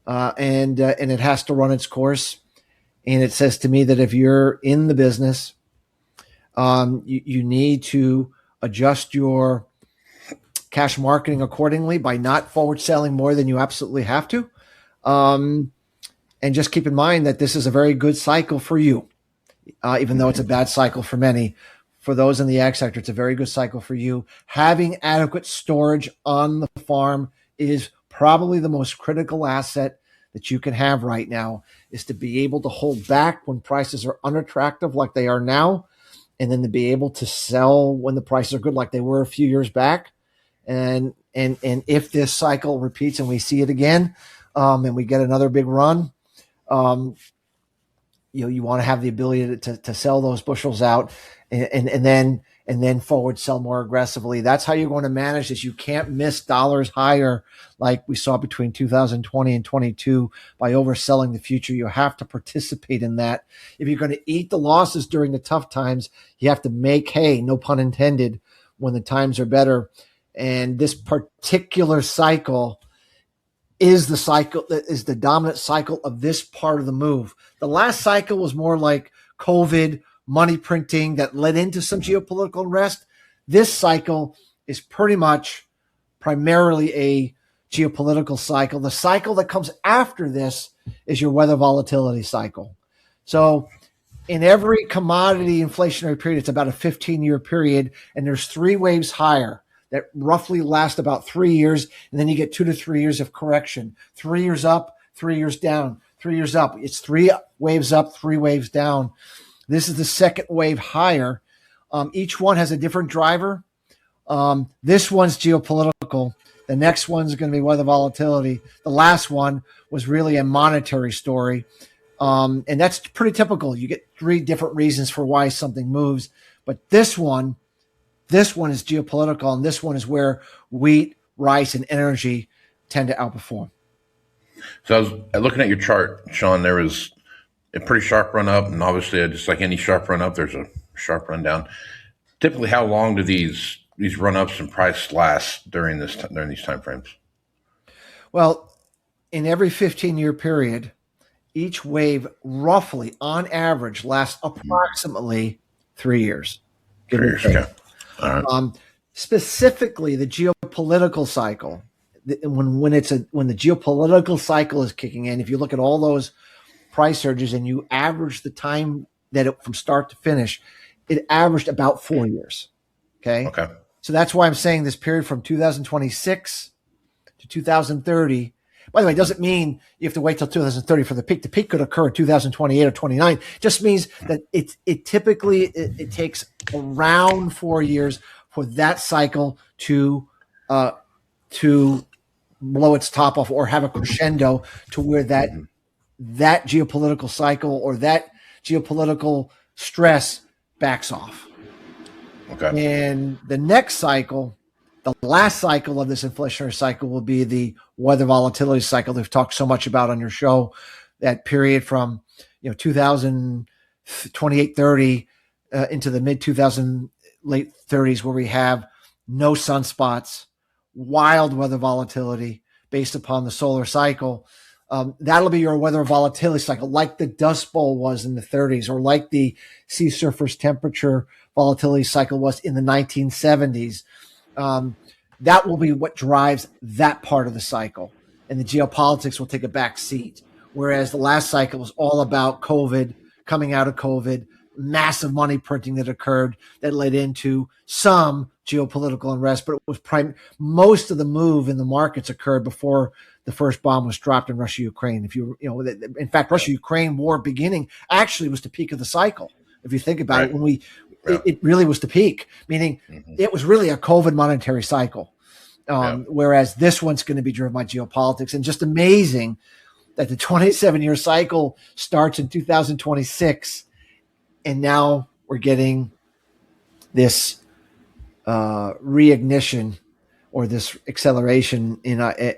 and it has to run its course. And it says to me that if you're in the business, you need to adjust your cash marketing accordingly by not forward selling more than you absolutely have to. And just keep in mind that this is a very good cycle for you, even though it's a bad cycle for many. For those in the ag sector, it's a very good cycle for you. Having adequate storage on the farm is probably the most critical asset that you can have right now, is to be able to hold back when prices are unattractive like they are now, and then to be able to sell when the prices are good like they were a few years back. And if this cycle repeats and we see it again, and we get another big run, you want to have the ability to sell those bushels out and then forward sell more aggressively. That's how you're going to manage this. You can't miss dollars higher like we saw between 2020 and 22 by overselling the future. You have to participate in that. If you're going to eat the losses during the tough times, you have to make hay, no pun intended, when the times are better. And this particular cycle is the dominant cycle of this part of the move. The last cycle was more like COVID, money printing that led into some geopolitical unrest. This cycle is pretty much primarily a geopolitical cycle. The cycle that comes after this is your weather volatility cycle. So in every commodity inflationary period, it's about a 15-year period, and there's 3 waves higher that roughly last about 3 years, and then you get 2 to 3 years of correction. 3 years up, 3 years down, 3 years up. It's 3 waves up, 3 waves down. This is the second wave higher. Each one has a different driver. This one's geopolitical. The next one's going to be weather volatility. The last one was really a monetary story. And that's pretty typical. You get 3 different reasons for why something moves. But this one is geopolitical, and this one is where wheat, rice, and energy tend to outperform. So I was looking at your chart, Sean. There was a pretty sharp run up, and obviously, just like any sharp run up, there's a sharp run down. Typically, how long do these run ups in price last during these time frames? Well, in every 15-year period, each wave roughly, on average, lasts approximately 3 years. 3 years, okay. All right. Specifically, the geopolitical cycle. When the geopolitical cycle is kicking in, if you look at all those price surges and you average the time from start to finish, it averaged about 4 years. Okay. So that's why I'm saying this period from 2026 to 2030. By the way, it doesn't mean you have to wait till 2030 for the peak. The peak could occur in 2028 or 29. It just means that it typically takes around 4 years for that cycle to blow its top off or have a crescendo to where that geopolitical cycle or that geopolitical stress backs off. Okay. And the next cycle, the last cycle of this inflationary cycle, will be the weather volatility cycle they've talked so much about on your show. That period from 2028, 30 into the mid 2000 late 30s, where we have no sunspots, wild weather volatility based upon the solar cycle. That'll be your weather volatility cycle, like the Dust Bowl was in the 30s, or like the sea surface temperature volatility cycle was in the 1970s. That will be what drives that part of the cycle, and the geopolitics will take a back seat. Whereas the last cycle was all about COVID, coming out of COVID, massive money printing that occurred that led into some geopolitical unrest, but it was most of the move in the markets occurred before the first bomb was dropped in Russia, Ukraine. In fact, Russia, Ukraine war beginning actually was the peak of the cycle. If you think about it, it really was the peak, meaning it was really a COVID monetary cycle. Whereas this one's going to be driven by geopolitics, and just amazing that the 27-year cycle starts in 2026. And now we're getting this reignition or this acceleration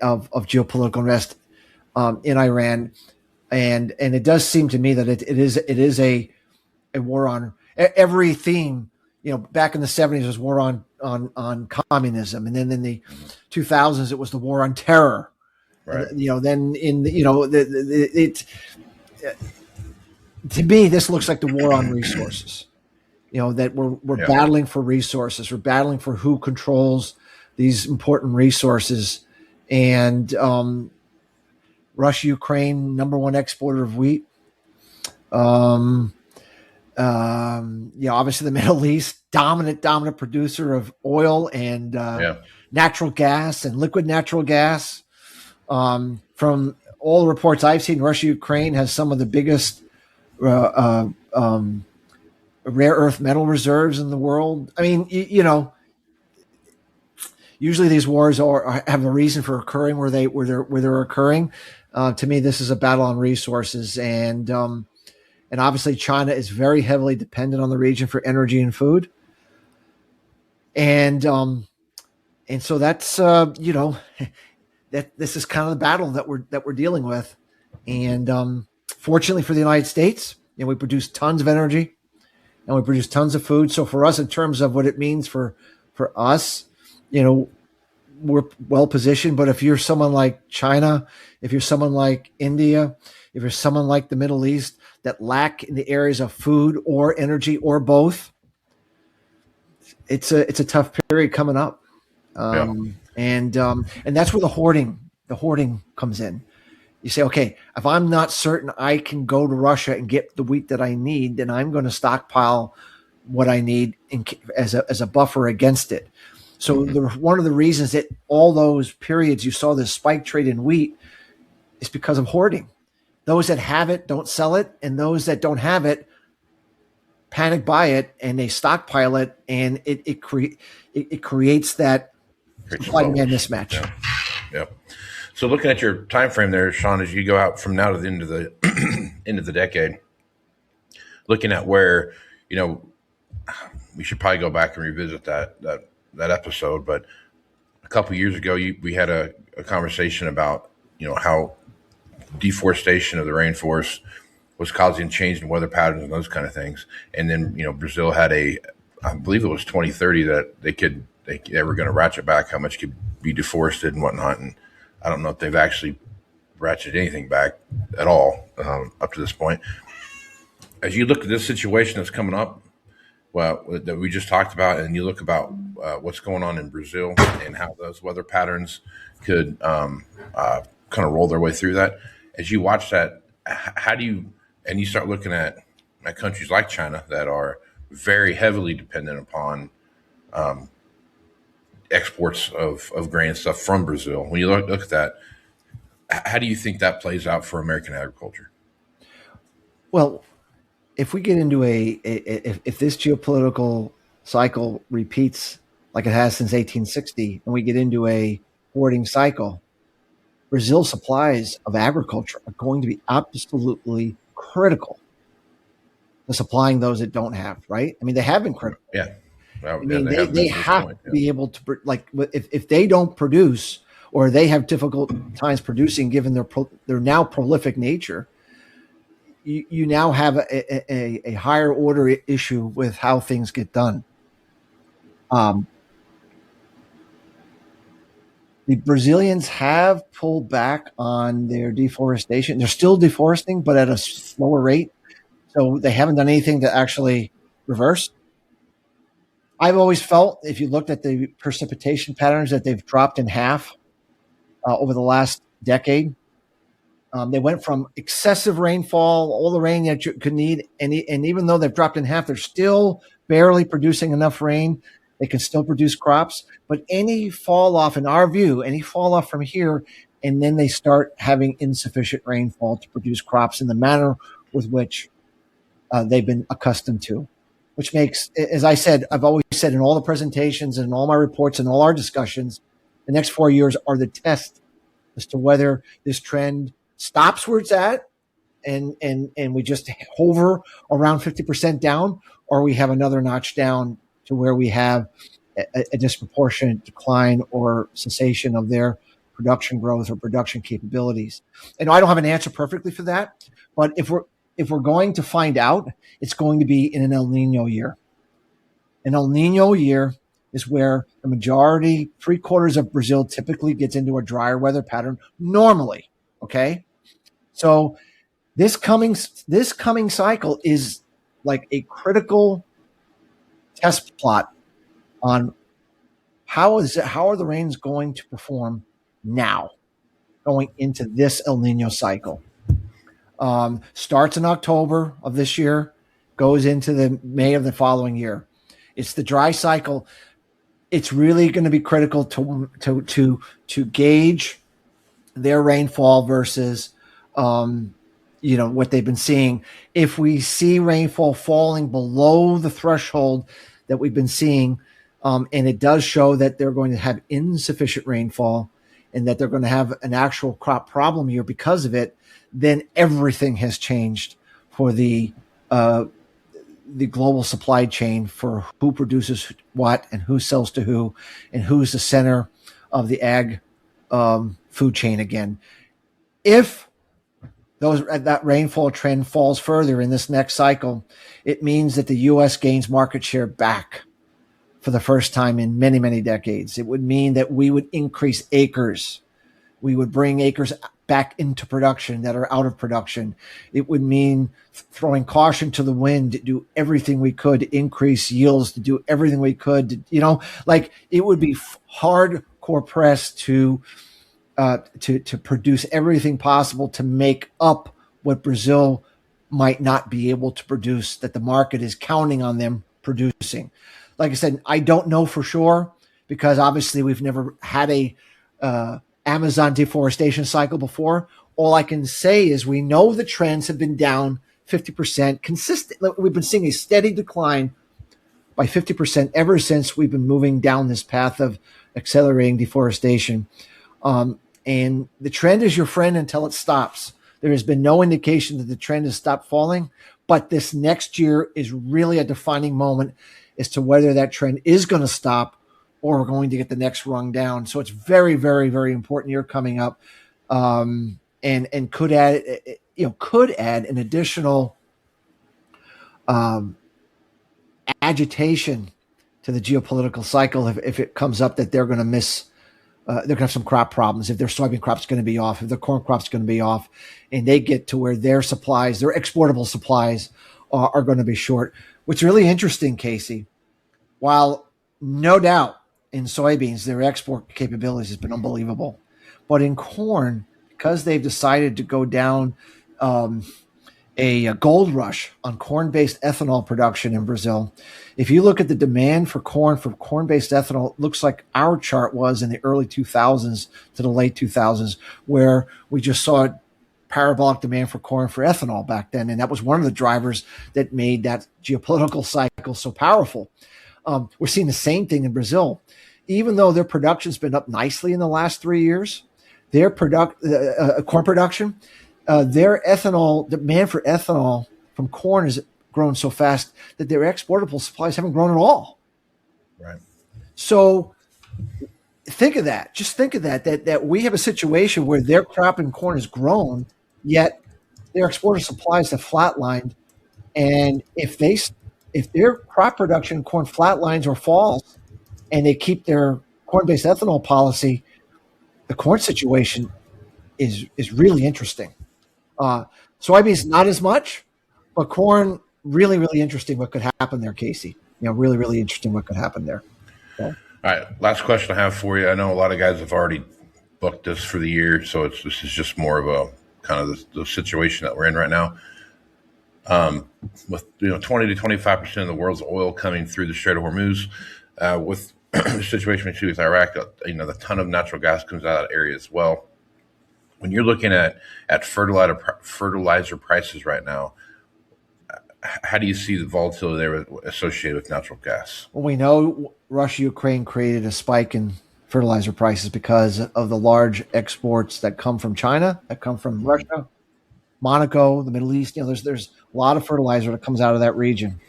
of geopolitical unrest in Iran, and it does seem to me that it is a war on every theme. Back in the 70s was war on communism, and then in the 2000s it was the war on terror. Right. Then to me, this looks like the war on resources. That we're battling for resources. We're battling for who controls these important resources. And Russia, Ukraine, number one exporter of wheat. Obviously the Middle East, dominant producer of oil and natural gas and liquid natural gas. From all the reports I've seen, Russia, Ukraine has some of the biggest rare earth metal reserves in the world. I mean, usually these wars have a reason for occurring where they're occurring. To me, this is a battle on resources, and obviously China is very heavily dependent on the region for energy and food, and so that's that this is kind of the battle that we're dealing with, and fortunately for the United States, we produce tons of energy. And we produce tons of food. So for us, in terms of what it means for us, we're well positioned. But if you're someone like China, if you're someone like India, if you're someone like the Middle East that lack in the areas of food or energy or both, it's a tough period coming up. And that's where the hoarding comes in. You say, okay, if I'm not certain I can go to Russia and get the wheat that I need, then I'm going to stockpile what I need as a buffer against it. So one of the reasons that all those periods you saw this spike trade in wheat is because of hoarding. Those that have it don't sell it, and those that don't have it panic buy it and they stockpile it, and it creates that supply-demand mismatch. Yeah. So looking at your time frame there, Sean, as you go out from now to the end of the end of the decade, looking at where, we should probably go back and revisit that episode. But a couple of years ago, we had a conversation about, how deforestation of the rainforest was causing change in weather patterns and those kind of things. And then, Brazil had I believe it was 2030 that they were going to ratchet back how much could be deforested and whatnot. And I don't know if they've actually ratcheted anything back at all up to this point. As you look at this situation that's coming up, that we just talked about, and you look about what's going on in Brazil and how those weather patterns could kind of roll their way through that. As you watch that, how do you, and you start looking at countries like China that are very heavily dependent upon exports of grain and stuff from Brazil. When you look at that, how do you think that plays out for American agriculture? Well, if we get into if this geopolitical cycle repeats like it has since 1860, and we get into a hoarding cycle, Brazil's supplies of agriculture are going to be absolutely critical to supplying those that don't have, right? I mean, they have been critical. Yeah. Well, I mean, they have to be able to, if they don't produce, or they have difficult times producing given their now prolific nature, you now have a higher order issue with how things get done. The Brazilians have pulled back on their deforestation. They're still deforesting, but at a slower rate. So they haven't done anything to actually reverse. I've always felt, if you looked at the precipitation patterns, that they've dropped in half over the last decade. They went from excessive rainfall, all the rain that you could need, and even though they've dropped in half, they're still barely producing enough rain. They can still produce crops, but any fall off, in our view, any fall off from here, and then they start having insufficient rainfall to produce crops in the manner with which they've been accustomed to, which makes, as I said, I've always said in all the presentations and in all my reports and all our discussions, the next 4 years are the test as to whether this trend stops where it's at and we just hover around 50% down, or we have another notch down to where we have a disproportionate decline or cessation of their production growth or production capabilities. And I don't have an answer perfectly for that, but if we're going to find out, it's going to be in an El Nino year. An El Nino year is where the majority, 3/4 of Brazil typically gets into a drier weather pattern normally. Okay. So this coming cycle is like a critical test plot on how are the rains going to perform now going into this El Nino cycle. Starts in October of this year, goes into the May of the following year. It's the dry cycle. It's really going to be critical to gauge their rainfall versus what they've been seeing. If we see rainfall falling below the threshold that we've been seeing, and it does show that they're going to have insufficient rainfall and that they're going to have an actual crop problem year because of it, then everything has changed for the global supply chain for who produces what and who sells to who and who's the center of the ag food chain again. If that rainfall trend falls further in this next cycle, it means that the U.S. gains market share back for the first time in many, many decades. It would mean that we would increase acres. We would bring acres back into production that are out of production. It would mean throwing caution to the wind to do everything we could to increase yields, to do everything we could to, it would be hardcore pressed to produce everything possible to make up what Brazil might not be able to produce, that the market is counting on them producing. Like I said, I don't know for sure because obviously we've never had a Amazon deforestation cycle before. All I can say is we know the trends have been down 50% consistently. We've been seeing a steady decline by 50% ever since we've been moving down this path of accelerating deforestation. And the trend is your friend until it stops. There has been no indication that the trend has stopped falling, but this next year is really a defining moment as to whether that trend is going to stop or we're going to get the next rung down. So it's very, very, very important year coming up, and could add an additional agitation to the geopolitical cycle if it comes up that they're going to miss. They're going to have some crop problems. If their soybean crop's going to be off, if their corn crop's going to be off, and they get to where their supplies, their exportable supplies, are going to be short. What's really interesting, Casey, while no doubt in soybeans their export capabilities has been unbelievable, but in corn, because they've decided to go down a gold rush on corn-based ethanol production in Brazil. If you look at the demand for corn-based ethanol, it looks like our chart was in the early 2000s to the late 2000s, where we just saw parabolic demand for corn for ethanol back then. And that was one of the drivers that made that geopolitical cycle so powerful. We're seeing the same thing in Brazil. Even though their production's been up nicely in the last 3 years, their corn production, their ethanol demand for ethanol from corn has grown so fast that their exportable supplies haven't grown at all. Right. So think of that. Just think of that we have a situation where their crop in corn has grown, yet their exporter supplies have flatlined. And if their crop production in corn flatlines or falls and they keep their corn-based ethanol policy, the corn situation is really interesting. Soybeans not as much, but corn really, really interesting what could happen there, Casey. Really, really interesting what could happen there. So. All right, last question I have for you. I know a lot of guys have already booked this for the year, so this is just more of kind of the situation that we're in right now. With 20 to 25% of the world's oil coming through the Strait of Hormuz, with the situation with Iraq, the ton of natural gas comes out of that area as well. When you're looking at fertilizer prices right now, how do you see the volatility there associated with natural gas? Well, we know Russia-Ukraine created a spike in fertilizer prices because of the large exports that come from China, that come from Russia, Monaco, the Middle East. There's a lot of fertilizer that comes out of that region,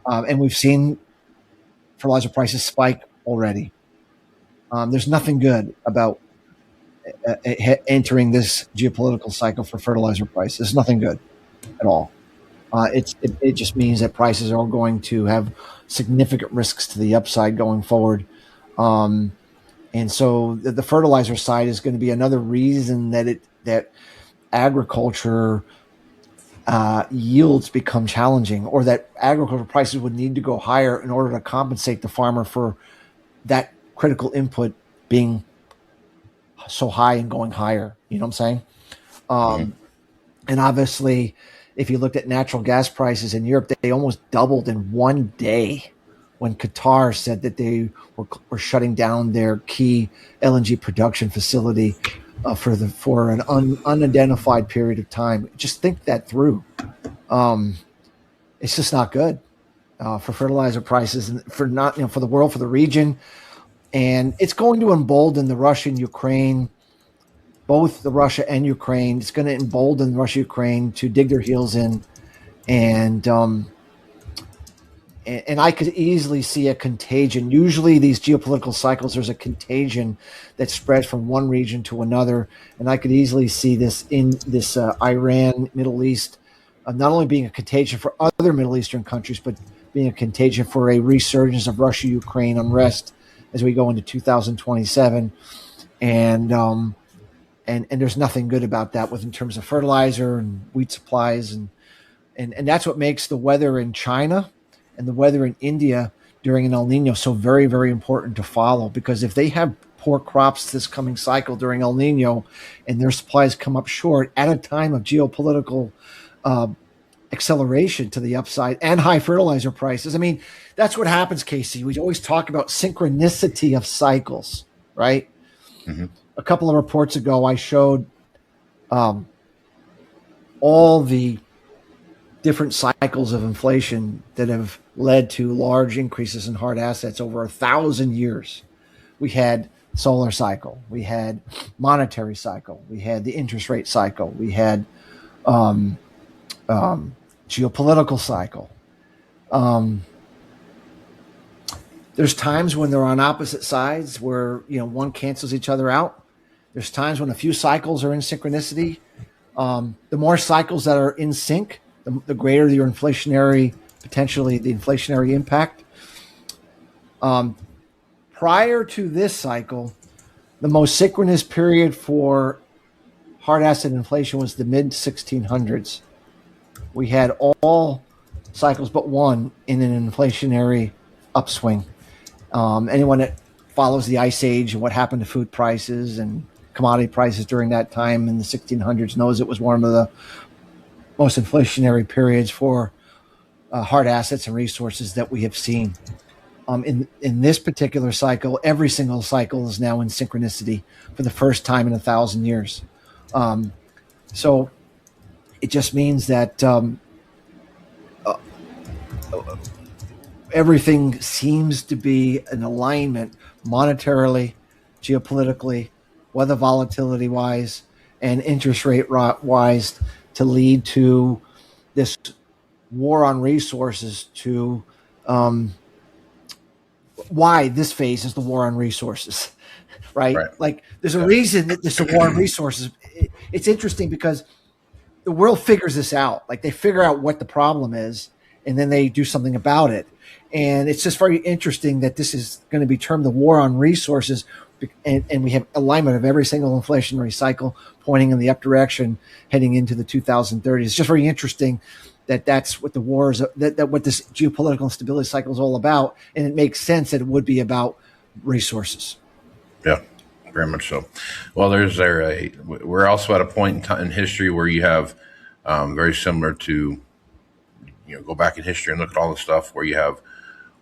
and we've seen fertilizer prices spike already. There's nothing good about entering this geopolitical cycle for fertilizer prices. There's nothing good at all. It just means that prices are going to have significant risks to the upside going forward. And so the fertilizer side is going to be another reason that agriculture yields become challenging, or that agricultural prices would need to go higher in order to compensate the farmer for that critical input being so high and going higher. You know what I'm saying? And obviously, if you looked at natural gas prices in Europe, they almost doubled in one day when Qatar said that they were shutting down their key LNG production facility for an unidentified period of time. Just think that through. It's just not good for fertilizer prices and for the world, for the region, and it's going to embolden the Russia-Ukraine. Both the Russia and Ukraine, it's going to embolden Russia, Ukraine to dig their heels in, and I could easily see a contagion. Usually, these geopolitical cycles, there's a contagion that spreads from one region to another, and I could easily see this in this Iran, Middle East, not only being a contagion for other Middle Eastern countries, but being a contagion for a resurgence of Russia-Ukraine unrest as we go into 2027, and there's nothing good about that in terms of fertilizer and wheat supplies. And that's what makes the weather in China and the weather in India during an El Nino so very, very important to follow. Because if they have poor crops this coming cycle during El Nino and their supplies come up short at a time of geopolitical acceleration to the upside and high fertilizer prices, I mean, that's what happens, Casey. We always talk about synchronicity of cycles, right? Mm-hmm. A couple of reports ago, I showed all the different cycles of inflation that have led to large increases in hard assets over 1,000 years. We had solar cycle, we had monetary cycle, we had the interest rate cycle, we had geopolitical cycle. There's times when they're on opposite sides where one cancels each other out. There's times when a few cycles are in synchronicity. The more cycles that are in sync, the greater your potentially the inflationary impact. Prior to this cycle, the most synchronous period for hard asset inflation was the mid 1600s. We had all cycles but one in an inflationary upswing. Anyone that follows the Ice Age and what happened to food prices and commodity prices during that time in the 1600s knows it was one of the most inflationary periods for hard assets and resources that we have seen. In this particular cycle, every single cycle is now in synchronicity for the first time in 1,000 years. So it just means that everything seems to be in alignment monetarily, geopolitically, weather volatility wise, and interest rate wise to lead to this war on resources to why this phase is the war on resources, right? Like there's a reason that this is a war on resources. It's interesting because the world figures this out. Like they figure out what the problem is and then they do something about it. And it's just very interesting that this is going to be termed the war on resources. And we have alignment of every single inflationary cycle pointing in the up direction heading into the 2030s. It's just very interesting that that's what the war is, that what this geopolitical instability cycle is all about. And it makes sense that it would be about resources. Yeah, Very much so. Well, we're also at a point in time in history where you have very similar to, go back in history and look at all the stuff where you have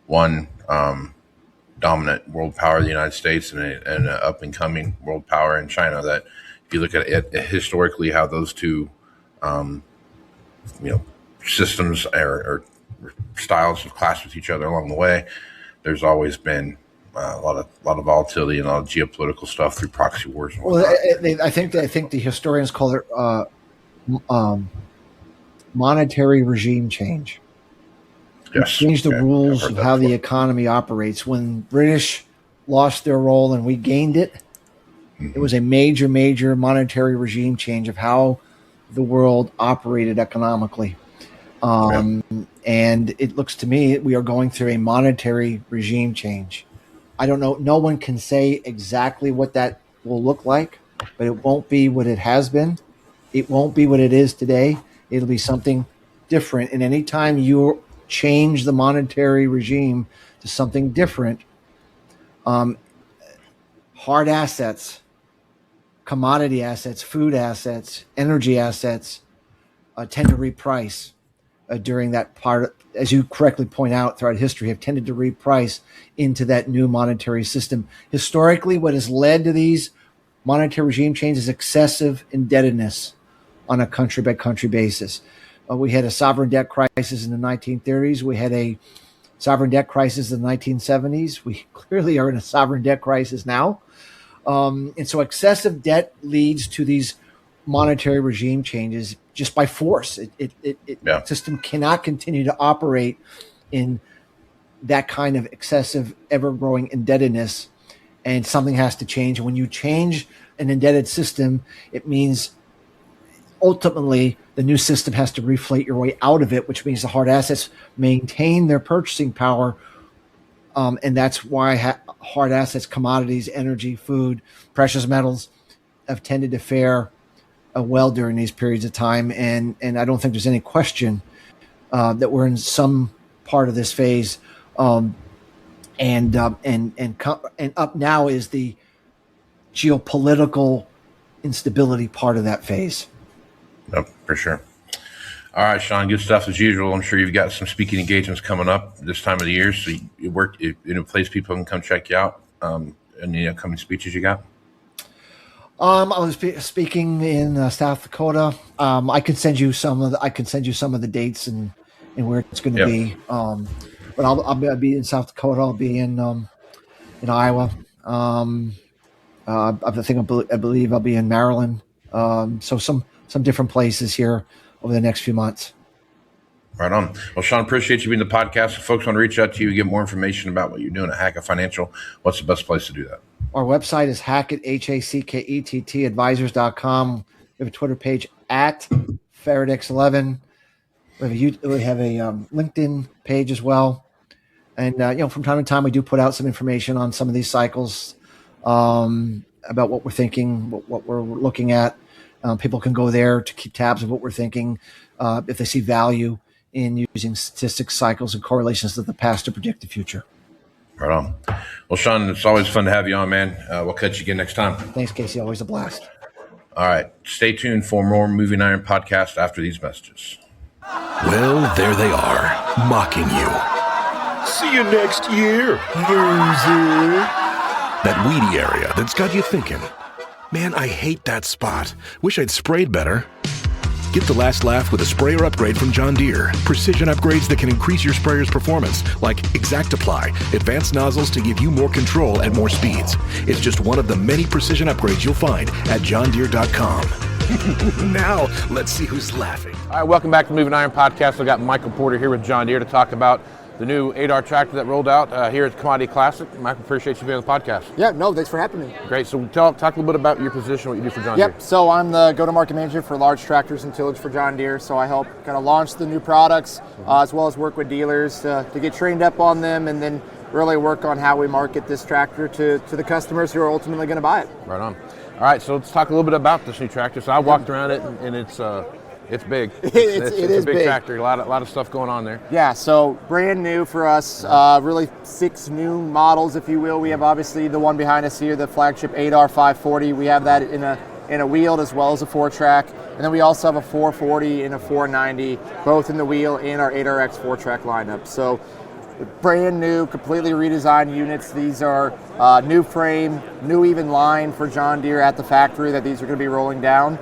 one dominant world power, the United States, and an up and coming world power in China. That if you look at it historically, how those two, systems or styles have clashed with each other along the way, there's always been a lot of volatility and a lot of geopolitical stuff through proxy wars. And well, I think the historians call it monetary regime change. Yes. Change the rules of how the economy operates. When British lost their role and we gained it, it was a major monetary regime change of how the world operated economically. And it looks to me we are going through a monetary regime change. I don't know. No one can say exactly what that will look like, but it won't be what it has been. It won't be what it is today. It'll be something different. And anytime you change the monetary regime to something different, hard assets, commodity assets, food assets, energy assets tend to reprice during that part, as you correctly point out throughout history, have tended to reprice into that new monetary system. Historically, what has led to these monetary regime changes is excessive indebtedness on a country-by-country basis. We had a sovereign debt crisis in the 1930s. We had a sovereign debt crisis in the 1970s. We clearly are in a sovereign debt crisis now. And so excessive debt leads to these monetary regime changes just by force. The system cannot continue to operate in that kind of excessive, ever-growing indebtedness, and something has to change. And when you change an indebted system, it means ultimately the new system has to reflate your way out of it, which means the hard assets maintain their purchasing power. And that's why hard assets, commodities, energy, food, precious metals have tended to fare well during these periods of time. And I don't think there's any question that we're in some part of this phase. And up now is the geopolitical instability part of that phase. Yep, for sure. All right, Sean, good stuff as usual. I'm sure you've got some speaking engagements coming up this time of the year, so you work in a place people can come check you out. Any upcoming speeches you got? I was speaking in South Dakota. I can send you some of the dates and where it's going to be. But I'll be in South Dakota. I'll be in Iowa. I believe I'll be in Maryland. So some different places here over the next few months. Right on. Well, Sean, appreciate you being the podcast. If folks want to reach out to you, get more information about what you're doing at Hackett Financial, what's the best place to do that? Our website is Hackett, Hackett advisors.com. We have a Twitter page at FaradX11. We have a LinkedIn page as well. And, from time to time, we do put out some information on some of these cycles about what we're thinking, what we're looking at. People can go there to keep tabs of what we're thinking if they see value in using statistics, cycles, and correlations of the past to predict the future. Right on. Well, Sean, it's always fun to have you on, man. We'll catch you again next time. Thanks, Casey. Always a blast. All right. Stay tuned for more Moving Iron podcast after these messages. Well, there they are, mocking you. See you next year, loser. That weedy area that's got you thinking, man, I hate that spot. Wish I'd sprayed better. Get the last laugh with a sprayer upgrade from John Deere. Precision upgrades that can increase your sprayer's performance, like Exact Apply, advanced nozzles to give you more control at more speeds. It's just one of the many precision upgrades you'll find at johndeere.com. Now, let's see who's laughing. All right, welcome back to Moving Iron Podcast. I've got Michael Porter here with John Deere to talk about the new 8R tractor that rolled out here at Commodity Classic. Michael, appreciate you being on the podcast. Yeah, no, thanks for having me. Great. So talk a little bit about your position, what you do for John Deere. Yep, so I'm the go-to-market manager for large tractors and tillage for John Deere. So I help kind of launch the new products as well as work with dealers to get trained up on them and then really work on how we market this tractor to the customers who are ultimately going to buy it. Right on. All right, so let's talk a little bit about this new tractor. So I walked around it, and it's It's big. It It's is a big big. tractor. A lot of stuff going on there. Yeah, so brand new for us. Really 6 new models, if you will. We have obviously the one behind us here, the flagship 8R 540. We have that in a wheeled as well as a 4-track. And then we also have a 440 and a 490, both in the wheel and our 8RX 4-track lineup. So brand new, completely redesigned units. These are new frame, new even line for John Deere at the factory that these are going to be rolling down.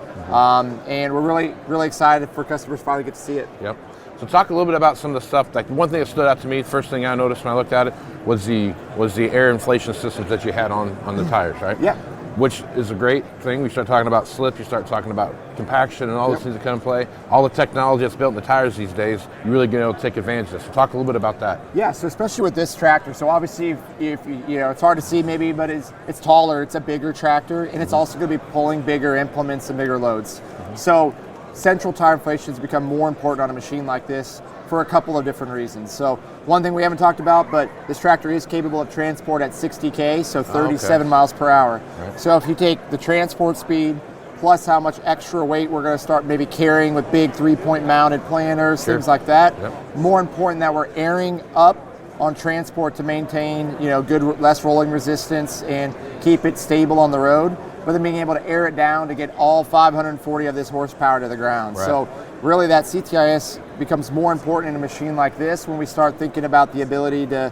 And we're really, really excited for customers to finally get to see it. Yep. So talk a little bit about some of the stuff. Like one thing that stood out to me, first thing I noticed when I looked at it was the air inflation systems that you had on the tires, right? Yeah. Which is a great thing. We start talking about slip, you start talking about compaction and all those things that come into play. All the technology that's built in the tires these days, you're really going to be able to take advantage of this. So talk a little bit about that. Yeah, so especially with this tractor. So obviously, if you know, it's hard to see maybe, but it's taller, it's a bigger tractor, and it's also going to be pulling bigger implements and bigger loads. So central tire inflation has become more important on a machine like this for a couple of different reasons. So one thing we haven't talked about, but this tractor is capable of transport at 60K, so 37 miles per hour. Right. So if you take the transport speed plus how much extra weight we're going to start maybe carrying with big 3-point mounted planters, things like that, more important that we're airing up on transport to maintain, you know, good, less rolling resistance and keep it stable on the road, but then being able to air it down to get all 540 of this horsepower to the ground. Right. So really that CTIS becomes more important in a machine like this when we start thinking about the ability to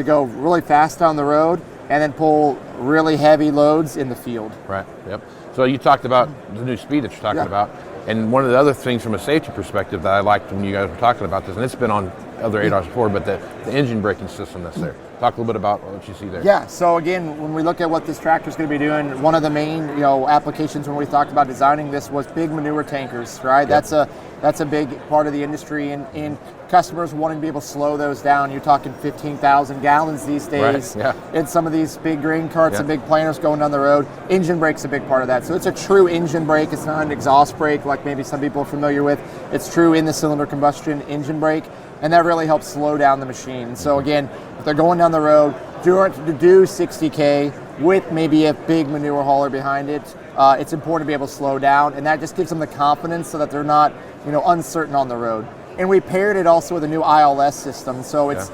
go really fast down the road and then pull really heavy loads in the field. Right, yep. So you talked about the new speed that you're talking about, and one of the other things from a safety perspective that I liked when you guys were talking about this, and it's been on other 8Rs before, but the engine braking system that's there. Talk a little bit about what you see there. Yeah, so again, when we look at what this tractor is going to be doing, one of the main applications when we talked about designing this was big manure tankers, right? Yep. That's a big part of the industry, and customers wanting to be able to slow those down. You're talking 15,000 gallons these days in some of these big grain carts and big planters going down the road. Engine brake's a big part of that. So it's a true engine brake. It's not an exhaust brake like maybe some people are familiar with. It's true in the cylinder combustion engine brake, and that really helps slow down the machine. So again, if they're going down the road, to do 60K with maybe a big manure hauler behind it, it's important to be able to slow down, and that just gives them the confidence so that they're not, uncertain on the road. And we paired it also with a new ILS system. So it's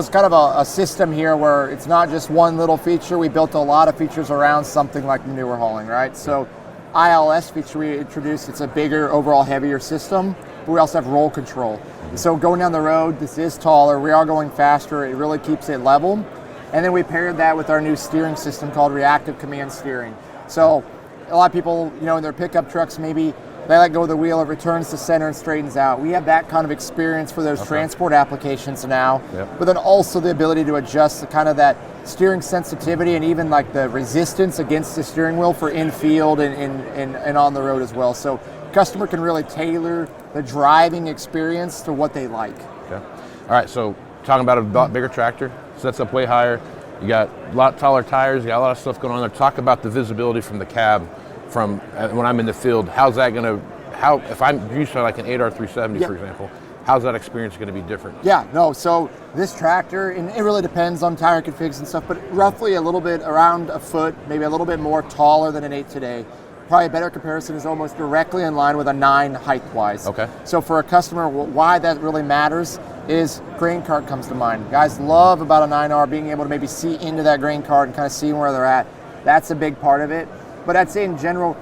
kind of a system here where it's not just one little feature. We built a lot of features around something like manure hauling, right? So ILS feature we introduced, it's a bigger, overall heavier system, but we also have roll control. So going down the road, this is taller, we are going faster, it really keeps it level. And then we paired that with our new steering system called reactive command steering. So a lot of people, in their pickup trucks, maybe they let go of the wheel, it returns to center and straightens out. We have that kind of experience for those transport applications now, but then also the ability to adjust the kind of that steering sensitivity and even like the resistance against the steering wheel for in-field and on the road as well. So customer can really tailor the driving experience to what they like. Okay. All right, so talking about a bigger tractor, sets up way higher, you got a lot taller tires, you got a lot of stuff going on there. Talk about the visibility from the cab from when I'm in the field. How's that going to, if I'm used to like an 8R 370, for example, how's that experience going to be different? Yeah, no, so this tractor, and it really depends on tire configs and stuff, but roughly a little bit around a foot, maybe a little bit more taller than an 8 today. Probably a better comparison is almost directly in line with a 9 height-wise. Okay. So for a customer, why that really matters is grain cart comes to mind. Guys love about a 9R being able to maybe see into that grain cart and kind of see where they're at. That's a big part of it. But I'd say in general,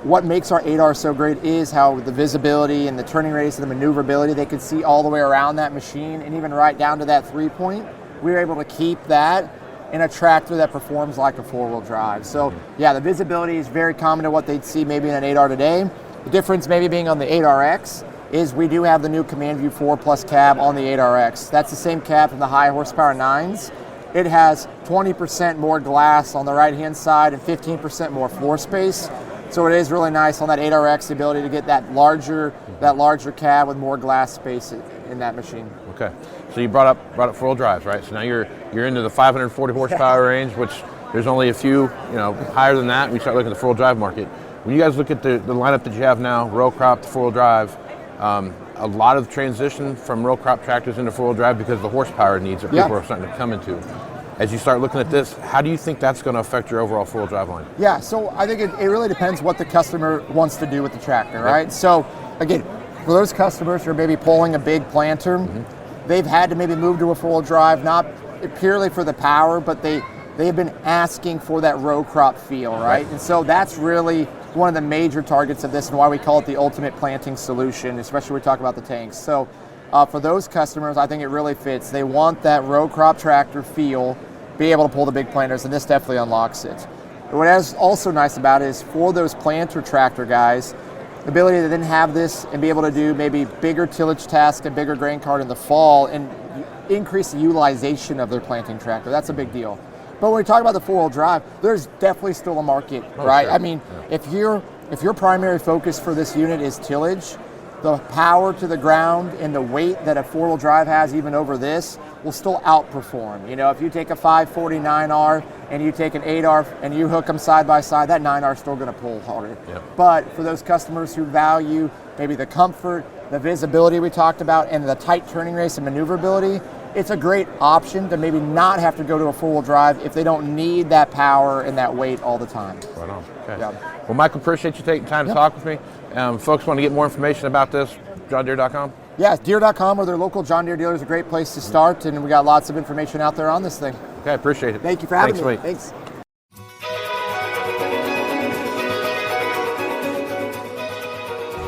what makes our 8R so great is how the visibility and the turning radius and the maneuverability, they could see all the way around that machine and even right down to that 3-point. We were able to keep that in a tractor that performs like a 4-wheel drive. So yeah, the visibility is very common to what they'd see maybe in an 8R today. The difference maybe being on the 8RX is we do have the new Command View 4 Plus cab on the 8RX. That's the same cab from the high horsepower 9s. It has 20% more glass on the right-hand side and 15% more floor space. So it is really nice on that 8RX, the ability to get that larger cab with more glass space in that machine. Okay, so you brought up 4-wheel drives, right? So now you're into the 540 horsepower range, which there's only a few, higher than that. We start looking at the 4-wheel drive market. When you guys look at the lineup that you have now, row crop to 4-wheel drive, a lot of transition from row crop tractors into 4-wheel drive because of the horsepower needs that people are starting to come into. As you start looking at this, how do you think that's going to affect your overall 4-wheel drive line? Yeah, so I think it really depends what the customer wants to do with the tractor, right? So again, for those customers who are maybe pulling a big planter, they've had to maybe move to a four-wheel drive, not purely for the power, but they've been asking for that row crop feel, right? And so that's really one of the major targets of this and why we call it the ultimate planting solution, especially when we talk about the tanks. So for those customers, I think it really fits. They want that row crop tractor feel, be able to pull the big planters, and this definitely unlocks it. What is also nice about it is for those planter tractor guys, the ability to then have this and be able to do maybe bigger tillage tasks and bigger grain cart in the fall and increase the utilization of their planting tractor. That's a big deal. But when we talk about the four-wheel drive, there's definitely still a market, right? Sure. I mean, if your primary focus for this unit is tillage, the power to the ground and the weight that a four-wheel drive has even over this will still outperform. You know, if you take a 540 9R and you take an 8R and you hook them side by side, that 9R is still going to pull harder. Yep. But for those customers who value maybe the comfort, the visibility we talked about, and the tight turning radius and maneuverability, it's a great option to maybe not have to go to a four-wheel drive if they don't need that power and that weight all the time. Right on. Okay. Yep. Well, Michael, appreciate you taking time to talk with me. Folks want to get more information about this, johndeere.com? Yeah, Deere.com or their local John Deere dealer is a great place to start, and we got lots of information out there on this thing. Okay, appreciate it. Thank you for having me. Mate. Thanks.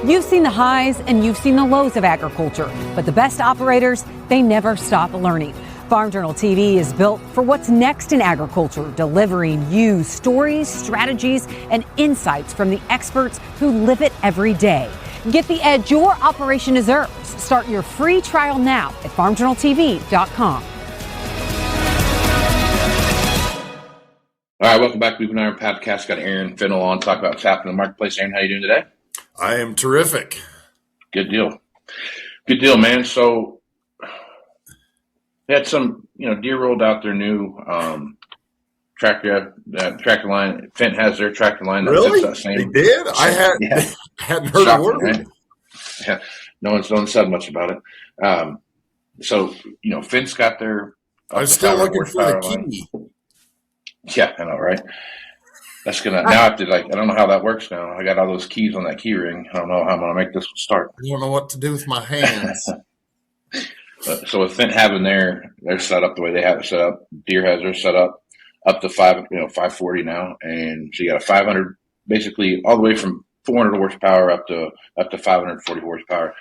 You've seen the highs and you've seen the lows of agriculture, but the best operators, they never stop learning. Farm Journal TV is built for what's next in agriculture, delivering you stories, strategies, and insights from the experts who live it every day. Get the edge your operation deserves. Start your free trial now at farmjournaltv.com. All right, welcome back to Moving Iron Podcast. Got Aaron Fennell on, talk about what's happening in the marketplace. Aaron, how you doing today? I am terrific. Good deal. Good deal, man. So we had some, Deere rolled out their new tractor line. Fendt has their tractor line. That Really? That same, they did? I hadn't heard a word. Right? Yeah. No one's said much about it. So, Fendt's got their. I was still looking for the key. Yeah, I know, right? That's gonna now I have to I don't know how that works now. I got all those keys on that key ring. I don't know how I'm gonna make this one start. I don't know what to do with my hands. So with Fendt having their set up the way they have it set up, Deere has their set up to 540 now, and so you got a 500, basically all the way from 400 horsepower up to 540 horsepower.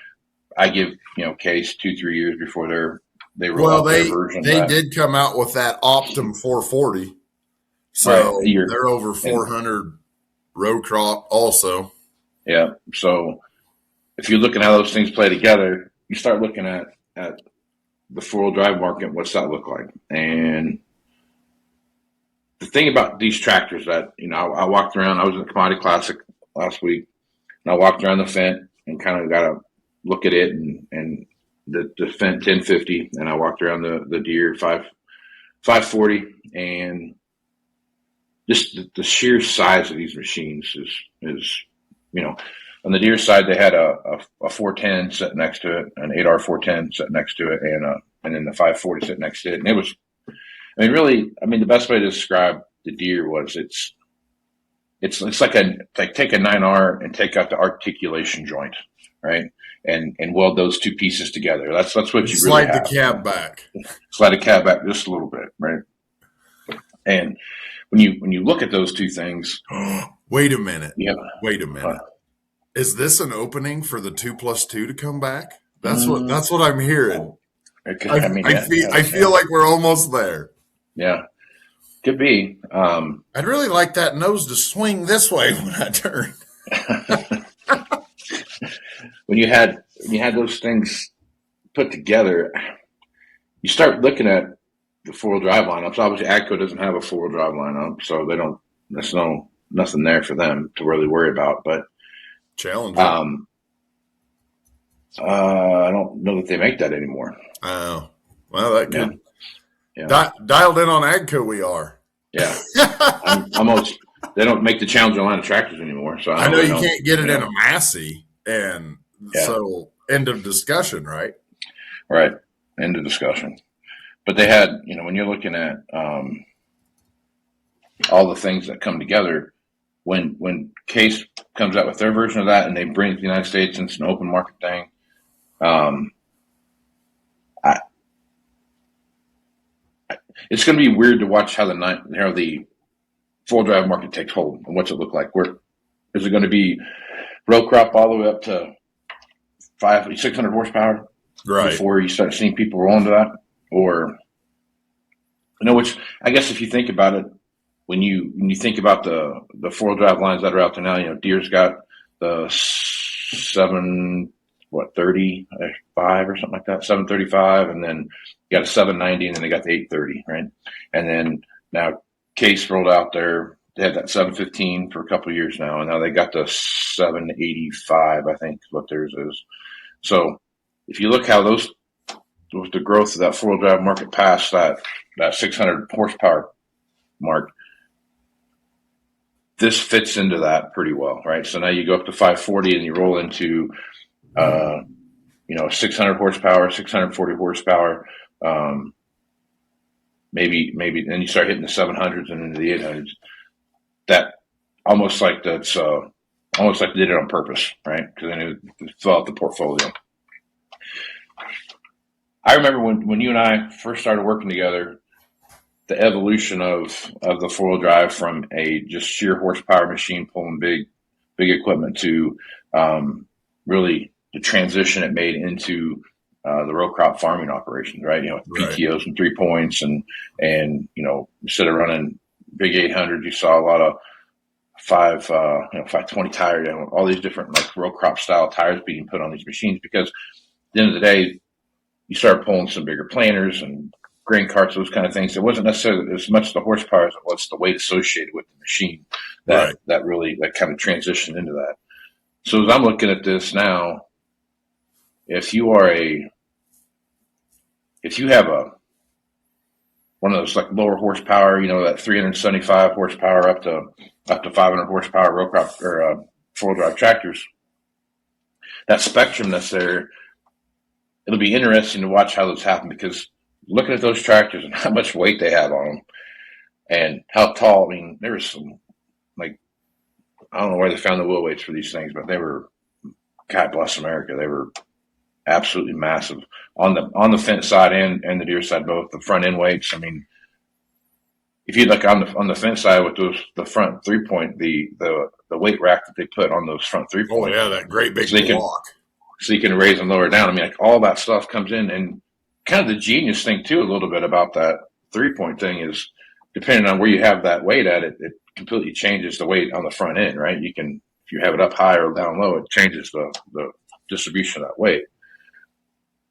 I give Case 2-3 years before they roll out their version. They did come out with that Optum 440. So right, they're over 400 row crop also. Yeah. So if you're looking at how those things play together, you start looking at the four-wheel drive market. What's that look like? And the thing about these tractors that, I walked around, I was at the Commodity Classic last week, and I walked around the Fendt and kind of got to look at it and the Fendt 1050, and I walked around the Deere 540, and just the sheer size of these machines is on the Deere side, they had a 410 set next to it, an 8R 410 set next to it, and then the 540 set next to it. And it was, the best way to describe the Deere was it's like take a 9R and take out the articulation joint, right? And weld those two pieces together. That's what you really slide have. the cab back. Slide the cab back just a little bit, right? And when you look at those two things, wait a minute. Yeah. Wait a minute. Is this an opening for the 2+2 to come back? That's what I'm hearing. I feel like we're almost there. Yeah, could be. I'd really like that nose to swing this way when I turn. When you had those things put together, you start looking at the four-wheel drive lineups. Obviously, AGCO doesn't have a four-wheel drive lineup, so they don't. There's nothing there for them to really worry about. But challenging. I don't know that they make that anymore. Oh, well, that could. Yeah. Dialed in on AGCO, we are. Yeah, I'm almost. They don't make the Challenger line of tractors anymore. So I know you can't get it in a Massey, and so end of discussion, right? Right, end of discussion. But they had, when you're looking at all the things that come together, when Case comes out with their version of that and they bring it to the United States and it's an open market thing, it's going to be weird to watch how the full drive market takes hold and what's it look like. Is it going to be row crop all the way up to 600 horsepower before you start seeing people roll into that? Or, which I guess if you think about it, when you think about the 4-wheel drive lines that are out there now, Deere's got the 735 or something like that, 735, and then you got a 790, and then they got the 830, right? And then now Case rolled out there. They had that 715 for a couple of years now, and now they got the 785, I think, is what theirs is. So if you look how the growth of that 4-wheel drive market past that 600 horsepower mark, this fits into that pretty well, right? So now you go up to 540 and you roll into, 600 horsepower, 640 horsepower, maybe then you start hitting the 700s and into the 800s. That almost like they did it on purpose, right? Because then it fill out the portfolio. I remember when you and I first started working together, the evolution of the 4-wheel drive from a just sheer horsepower machine pulling big equipment to really the transition it made into the row crop farming operations, right? PTOs and 3 points and instead of running big 800, you saw a lot of 520 tires, all these different like row crop style tires being put on these machines, because at the end of the day, you start pulling some bigger planters and grain carts, those kind of things. It wasn't necessarily as much the horsepower as it was the weight associated with the machine that really kind of transitioned into that. So as I'm looking at this now, if you have one of those like lower horsepower, that 375 horsepower up to 500 horsepower row crop or 4-wheel drive tractors, that spectrum that's there, it'll be interesting to watch how those happen, because looking at those tractors and how much weight they have on them and how tall, there was some, I don't know where they found the wheel weights for these things, but they were, God bless America, they were absolutely massive on the fence side and the Deere side, both the front end weights. If you look on the fence side with the front 3-point, the weight rack that they put on those front 3-point. Oh yeah, that great big block. So you can raise and lower down. All that stuff comes in, and kind of the genius thing too, a little bit about that 3-point thing is, depending on where you have that weight at, it completely changes the weight on the front end, right? If you have it up high or down low, it changes the distribution of that weight.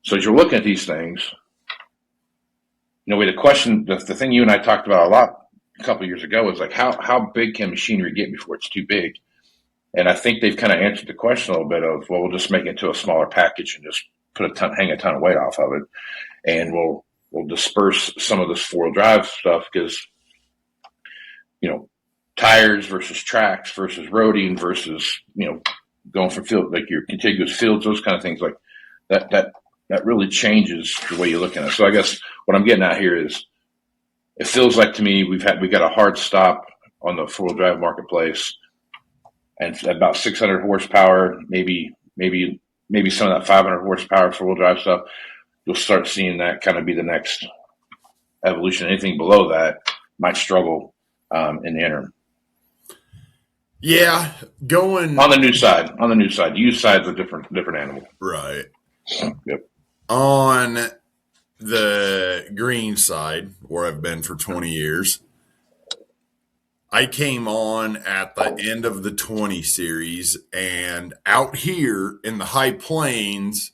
So as you're looking at these things, the question, the thing you and I talked about a lot a couple of years ago was like, how big can machinery get before it's too big? And I think they've kind of answered the question a little bit of, well, we'll just make it into a smaller package and just hang a ton of weight off of it, and we'll disperse some of this 4-wheel drive stuff, because tires versus tracks versus roading versus going from field, like your contiguous fields, those kind of things, like that really changes the way you're looking at it. So I guess what I'm getting at here is, it feels like to me we got a hard stop on the 4-wheel drive marketplace, and about 600 horsepower, maybe some of that 500 horsepower 4-wheel drive stuff, you'll start seeing that kind of be the next evolution. Anything below that might struggle in the interim. Yeah, going on the new side. The used side's a different animal. Right. Yep. On the green side, where I've been for 20 years, I came on at the end of the 20 series, and out here in the high plains,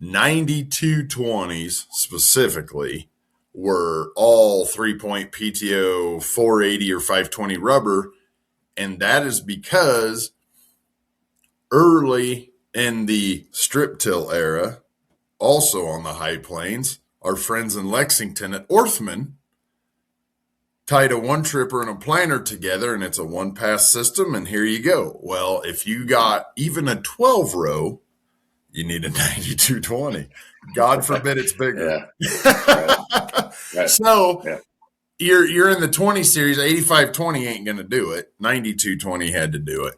9220s specifically were all 3-point PTO 480 or 520 rubber. And that is because early in the strip till era, also on the high plains, our friends in Lexington at Orthman tied a 1-tripper and a planter together, and it's a 1-pass system, and here you go. Well, if you got even a 12-row, you need a 9220. God forbid it's bigger. Yeah. Right. So you're in the 20 series. 8520 ain't going to do it. 9220 had to do it.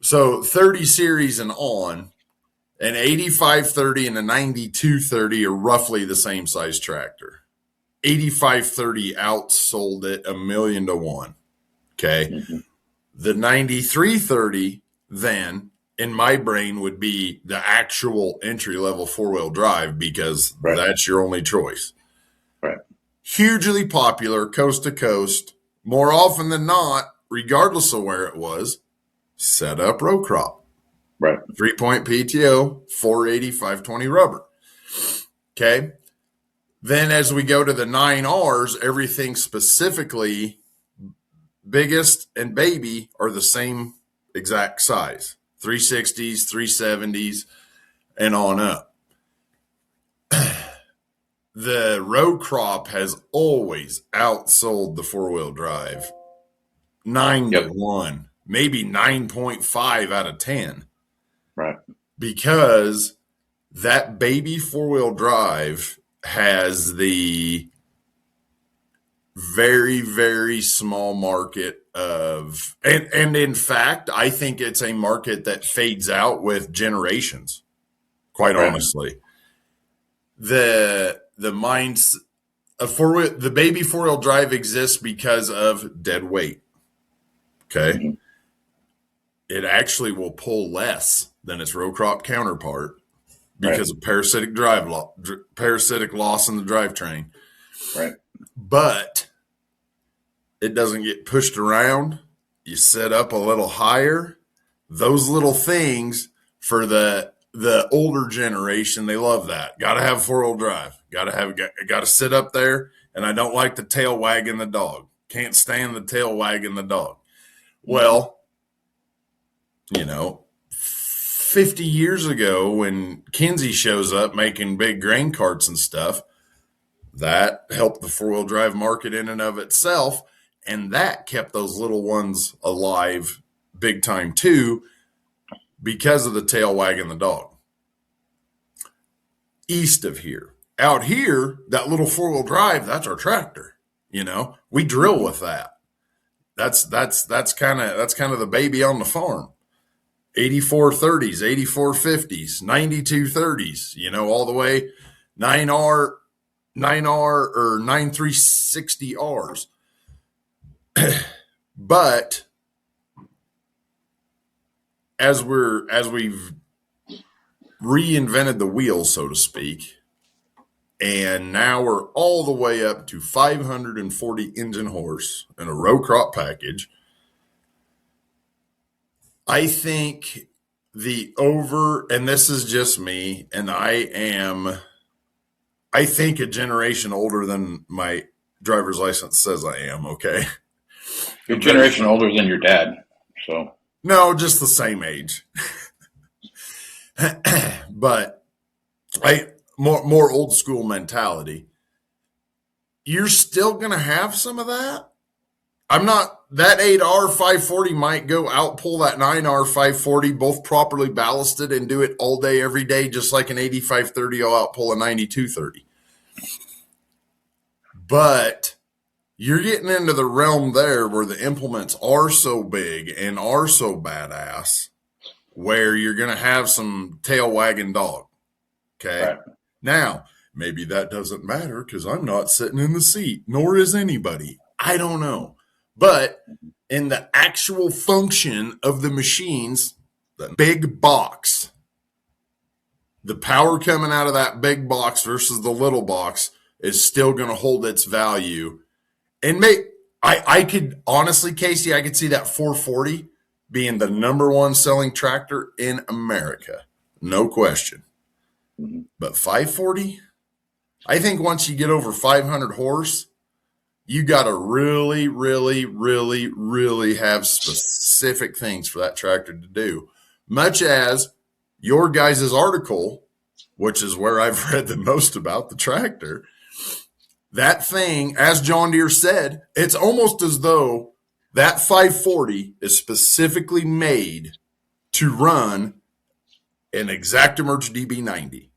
So 30 series and on, an 8530 and a 9230 are roughly the same size tractor. 8530 outsold it 1,000,000 to 1. Okay. Mm-hmm. The 9330 then in my brain would be the actual entry level 4-wheel drive because that's your only choice. Right. Hugely popular coast to coast, more often than not, regardless of where it was, set up row crop. Right. 3-point PTO, 480, 520 rubber. Okay. Then as we go to the 9Rs, everything specifically biggest and baby are the same exact size. 360s, 370s, and on up. The row crop has always outsold the 4-wheel drive 9 to 1, maybe 9.5 out of 10. Right. Because that baby 4-wheel drive has the very, very small market of, and in fact, I think it's a market that fades out with generations, quite honestly. The minds of the baby 4-wheel drive exists because of dead weight. Okay. Mm-hmm. It actually will pull less than its row crop counterpart because of parasitic loss in the drivetrain. Right. But it doesn't get pushed around. You set up a little higher. Those little things for the older generation, they love that. Got to have 4-wheel drive. Got to sit up there. And I don't like the tail wagging the dog. Can't stand the tail wagging the dog. Well, 50 years ago when Kinsey shows up making big grain carts and stuff, that helped the 4-wheel drive market in and of itself. And that kept those little ones alive big time too because of the tail wagging the dog. East of here. Out here, that little 4-wheel drive, that's our tractor. We drill with that. That's kind of the baby on the farm. 8430s, 8450s, 9230s, all the way 9R or 9360Rs. But as we've reinvented the wheel, so to speak, and now we're all the way up to 540 engine horse and a row crop package, I think and this is just me, and I think a generation older than my driver's license says I am, okay? You're a generation older than your dad, so. No, just the same age. But more old school mentality. You're still going to have some of that. That 8R 540 might go outpull that 9R 540, both properly ballasted, and do it all day, every day, just like an 8530 will outpull a 9230. But you're getting into the realm there where the implements are so big and are so badass where you're going to have some tail wagging dog. Okay. Right. Now, maybe that doesn't matter because I'm not sitting in the seat, nor is anybody. I don't know. But in the actual function of the machines, the big box, the power coming out of that big box versus the little box is still going to hold its value. And I could honestly, Casey, I could see that 440 being the number one selling tractor in America. No question. Mm-hmm. But 540, I think once you get over 500 horse, you got to really, really, really, really have specific things for that tractor to do. Much as your guys' article, which is where I've read the most about the tractor, that thing, as John Deere said, it's almost as though that 540 is specifically made to run an ExactEmerge DB90.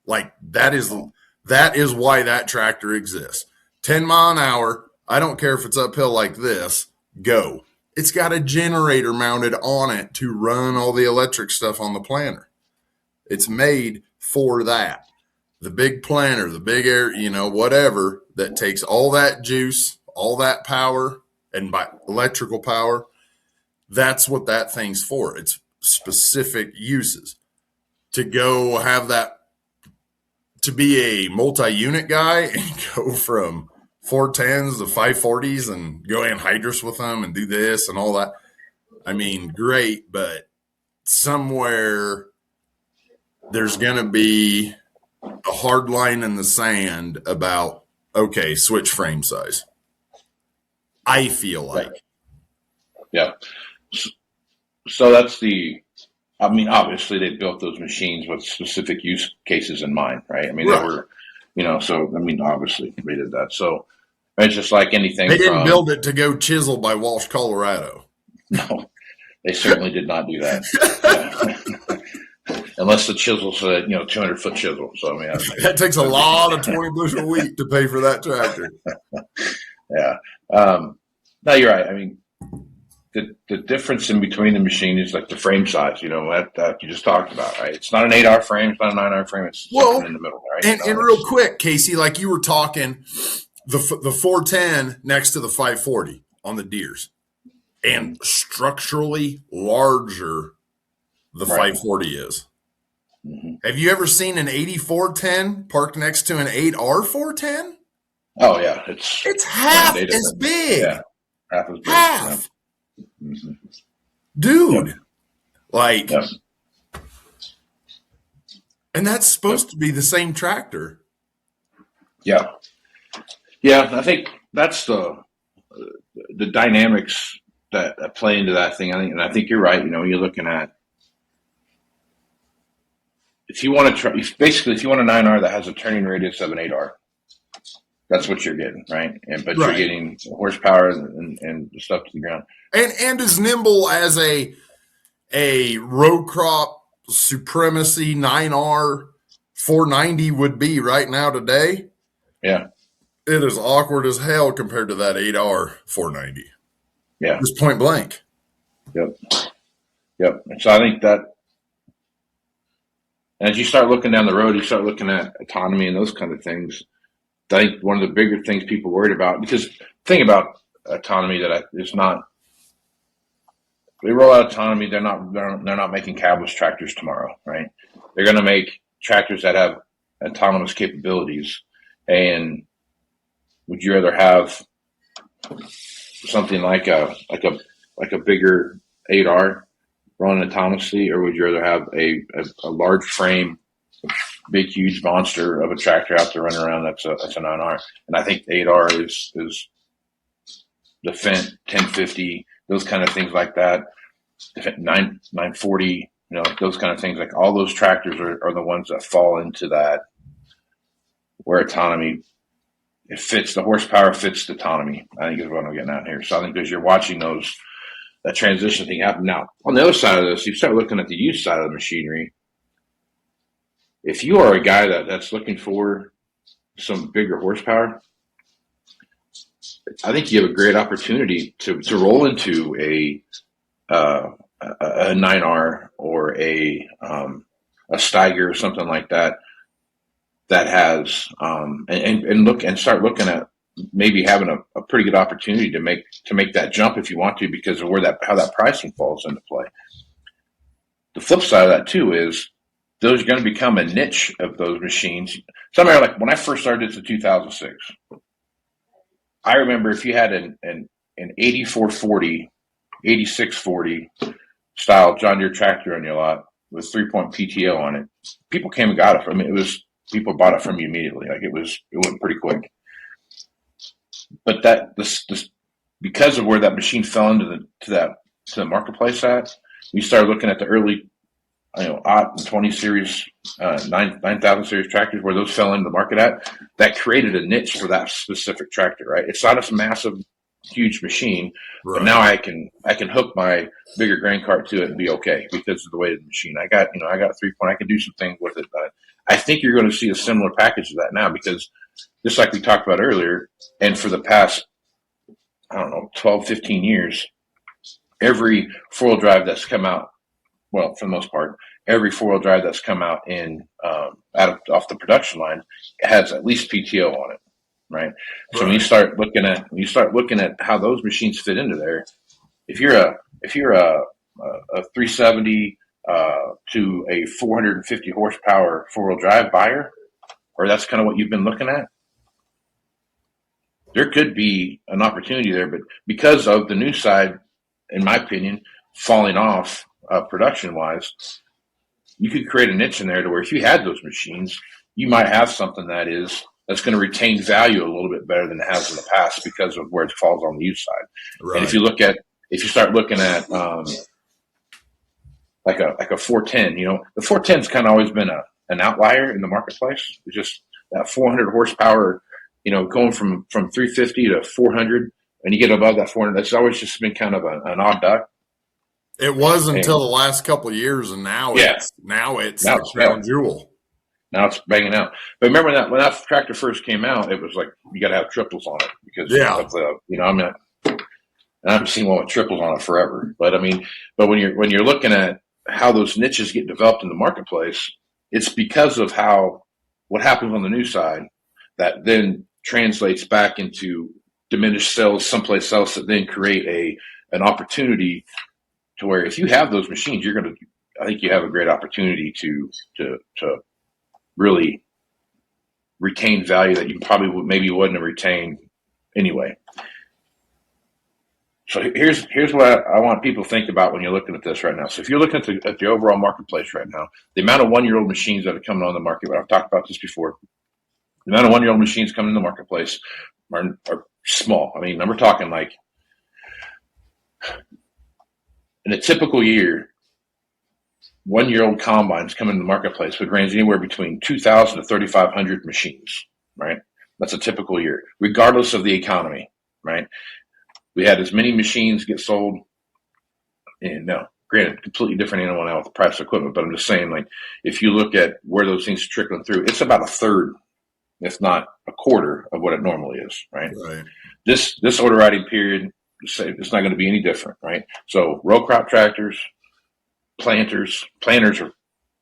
Like that is why that tractor exists. 10 mile an hour. I don't care if it's uphill like this. Go. It's got a generator mounted on it to run all the electric stuff on the planter. It's made for that. The big planter, the big air, whatever, that takes all that juice, all that power, and by electrical power, that's what that thing's for. It's specific uses. To go have that, to be a multi-unit guy and go from 410s to 540s and go anhydrous with them and do this and all that. I mean, great, but somewhere there's going to be a hard line in the sand about, okay, switch frame size. I feel like. Yeah. So that's obviously they built those machines with specific use cases in mind, right? I mean, right. They were, obviously they did that. So it's just like anything. They didn't build it to go chisel by Walsh, Colorado. No, they certainly did not do that. Unless the chisel's a 200-foot chisel. So I mean, that takes a lot of 20 bushel a week to pay for that tractor. Yeah. No, you're right. I mean, the difference in between the machine is like the frame size. That you just talked about, right? It's not an 8R frame. It's not a 9R frame. It's something in the middle, right? And real quick, Casey, like you were talking, the 410 next to the 540 on the Deers, and structurally larger the 540 is. Mm-hmm. Have you ever seen an 8410 parked next to an 8R 410? Oh yeah, it's half as big. Yeah, half as big. Half. Yeah. Mm-hmm. Dude, yep. And that's supposed to be the same tractor. Yeah. Yeah, I think that's the dynamics that play into that thing. I think you're right. You're looking at, if you want a 9R that has a turning radius of an 8R, that's what you're getting, right? But you're getting horsepower and stuff to the ground, and as nimble as a row crop supremacy 9R 490 would be right now today. Yeah, it is awkward as hell compared to that 8R 490. Yeah, just point blank. Yep. And so I think that as you start looking down the road, you start looking at autonomy and those kind of things. I think one of the bigger things people worried about, because the thing about autonomy is not, they roll out autonomy, they're not making cabless tractors tomorrow, right? They're going to make tractors that have autonomous capabilities. And would you rather have something like a bigger 8R running autonomously, or would you rather have a large frame, big huge monster of a tractor out there running around that's a 9R? And I think 8R is the Fendt 1050, those kind of things like that. The Fendt 940, those kind of things, like all those tractors are the ones that fall into that, where autonomy, it fits, the horsepower fits the autonomy, I think is what I'm getting at here. So I think as you're watching that transition thing happen. Now, on the other side of this, you start looking at the use side of the machinery. If you are a guy that's looking for some bigger horsepower, I think you have a great opportunity to roll into a 9R or a Steiger or something like that has and start looking at maybe having a pretty good opportunity to make that jump if you want to, because of how that pricing falls into play. The flip side of that too is those are going to become a niche of those machines. Somewhere like when I first started this in 2006, I remember if you had an 8440, 8640 style John Deere tractor on your lot with 3-point PTO on it, people came and got it from me. People bought it from you immediately. Like it went pretty quick. But this because of where that machine fell into the marketplace at, we started looking at the early, OT and 20 series, 9,000 series tractors, where those fell into the market at. That created a niche for that specific tractor, right? It's not a massive, huge machine, right. But now I can hook my bigger grain cart to it and be okay because of the weight of the machine. I got a 3-point. I can do some things with it. I think you're going to see a similar package of that now, because just like we talked about earlier, and for the past, I don't know, 12, 15 years, every four-wheel drive that's come out, well, for the most part, every four-wheel drive that's come out off the production line has at least PTO on it, right? So when you start looking at how those machines fit into there, if you're a 370 to a 450 horsepower four-wheel drive buyer, or that's kind of what you've been looking at, there could be an opportunity there. But because of the new side, in my opinion, falling off production-wise, you could create a niche in there to where if you had those machines, you might have something that's going to retain value a little bit better than it has in the past because of where it falls on the used side. Right. And if you start looking at like a 410, the 410's kind of always been an outlier in the marketplace. It's just that 400 horsepower, going from 350 to 400, and you get above that 400. That's always just been kind of an odd duck. It was until the last couple of years, and now it's the crown jewel. Now it's banging out. But remember when that tractor first came out, it was like you got to have triples on it because of the, I haven't seen one with triples on it forever. But when you're looking at how those niches get developed in the marketplace, it's because of what happens on the new side that then translates back into diminished sales someplace else that then create an opportunity to where if you have those machines, I think you have a great opportunity to really retain value that you probably wouldn't have retained anyway. So here's what I want people to think about when you're looking at this right now. So if you're looking at the overall marketplace right now, the amount of 1-year-old machines that are coming on the market, I've talked about this before, the amount of 1-year-old machines coming in the marketplace are small. We're talking like in a typical year, 1-year-old combines coming in the marketplace would range anywhere between 2,000 to 3,500 machines, right? That's a typical year, regardless of the economy, right? We had as many machines get sold, and no, granted, completely different animal now with the price of equipment, but I'm just saying, like, if you look at where those things are trickling through, it's about a third, if not a quarter of what it normally is, right? This order writing period, it's not going to be any different, right? So row crop tractors, planters are,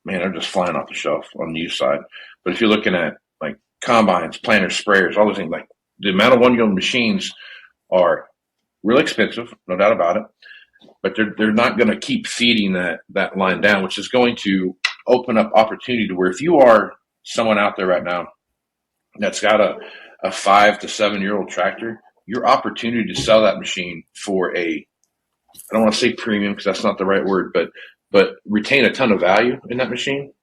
they're just flying off the shelf on the used side. But if you're looking at like combines, planters, sprayers, all those things, like the amount of 1-year-old machines are really expensive, no doubt about it. But they're not going to keep feeding that line down, which is going to open up opportunity to where if you are someone out there right now that's got a 5 to 7-year-old tractor, your opportunity to sell that machine for I don't want to say premium because that's not the right word, but retain a ton of value in that machine,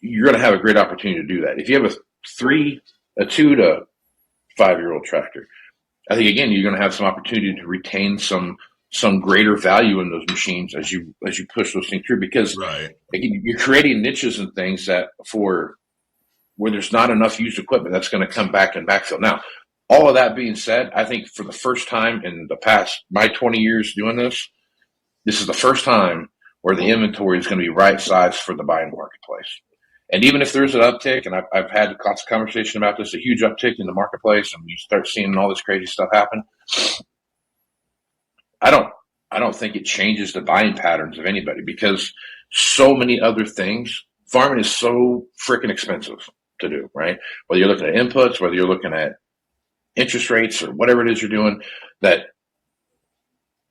you're going to have a great opportunity to do that. If you have a 2 to 5-year-old tractor, I think again you're going to have some opportunity to retain some greater value in those machines as you push those things through, because again, you're creating niches and things that for where there's not enough used equipment that's going to come back and backfill. Now, all of that being said, I think for the first time in the past, my 20 years doing this is the first time where the inventory is going to be right sized for the buying marketplace. And even if there's an uptick, and I've had lots of conversation about this, a huge uptick in the marketplace, and you start seeing all this crazy stuff happen, I don't think it changes the buying patterns of anybody, because so many other things, farming is so freaking expensive to do, right? Whether you're looking at inputs, whether you're looking at interest rates or whatever it is you're doing, that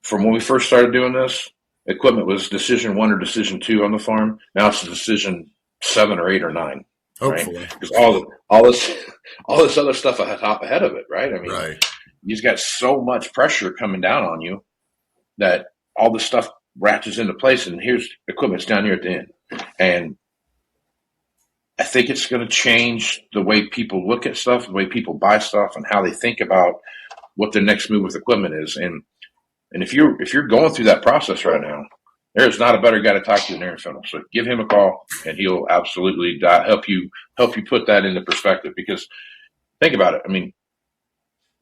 from when we first started doing this, equipment was decision 1 or decision 2 on the farm. Now it's a decision 7 or 8 or 9. Hopefully. Right? Because all this other stuff ahead of it, right? You've got so much pressure coming down on you that all this stuff ratchets into place, and here's equipment's down here at the end. And I think it's going to change the way people look at stuff, the way people buy stuff, and how they think about what their next move with equipment is. And if you're going through that process right now, there's not a better guy to talk to than Aaron Fennell. So give him a call, and he'll absolutely help you put that into perspective. Because think about it.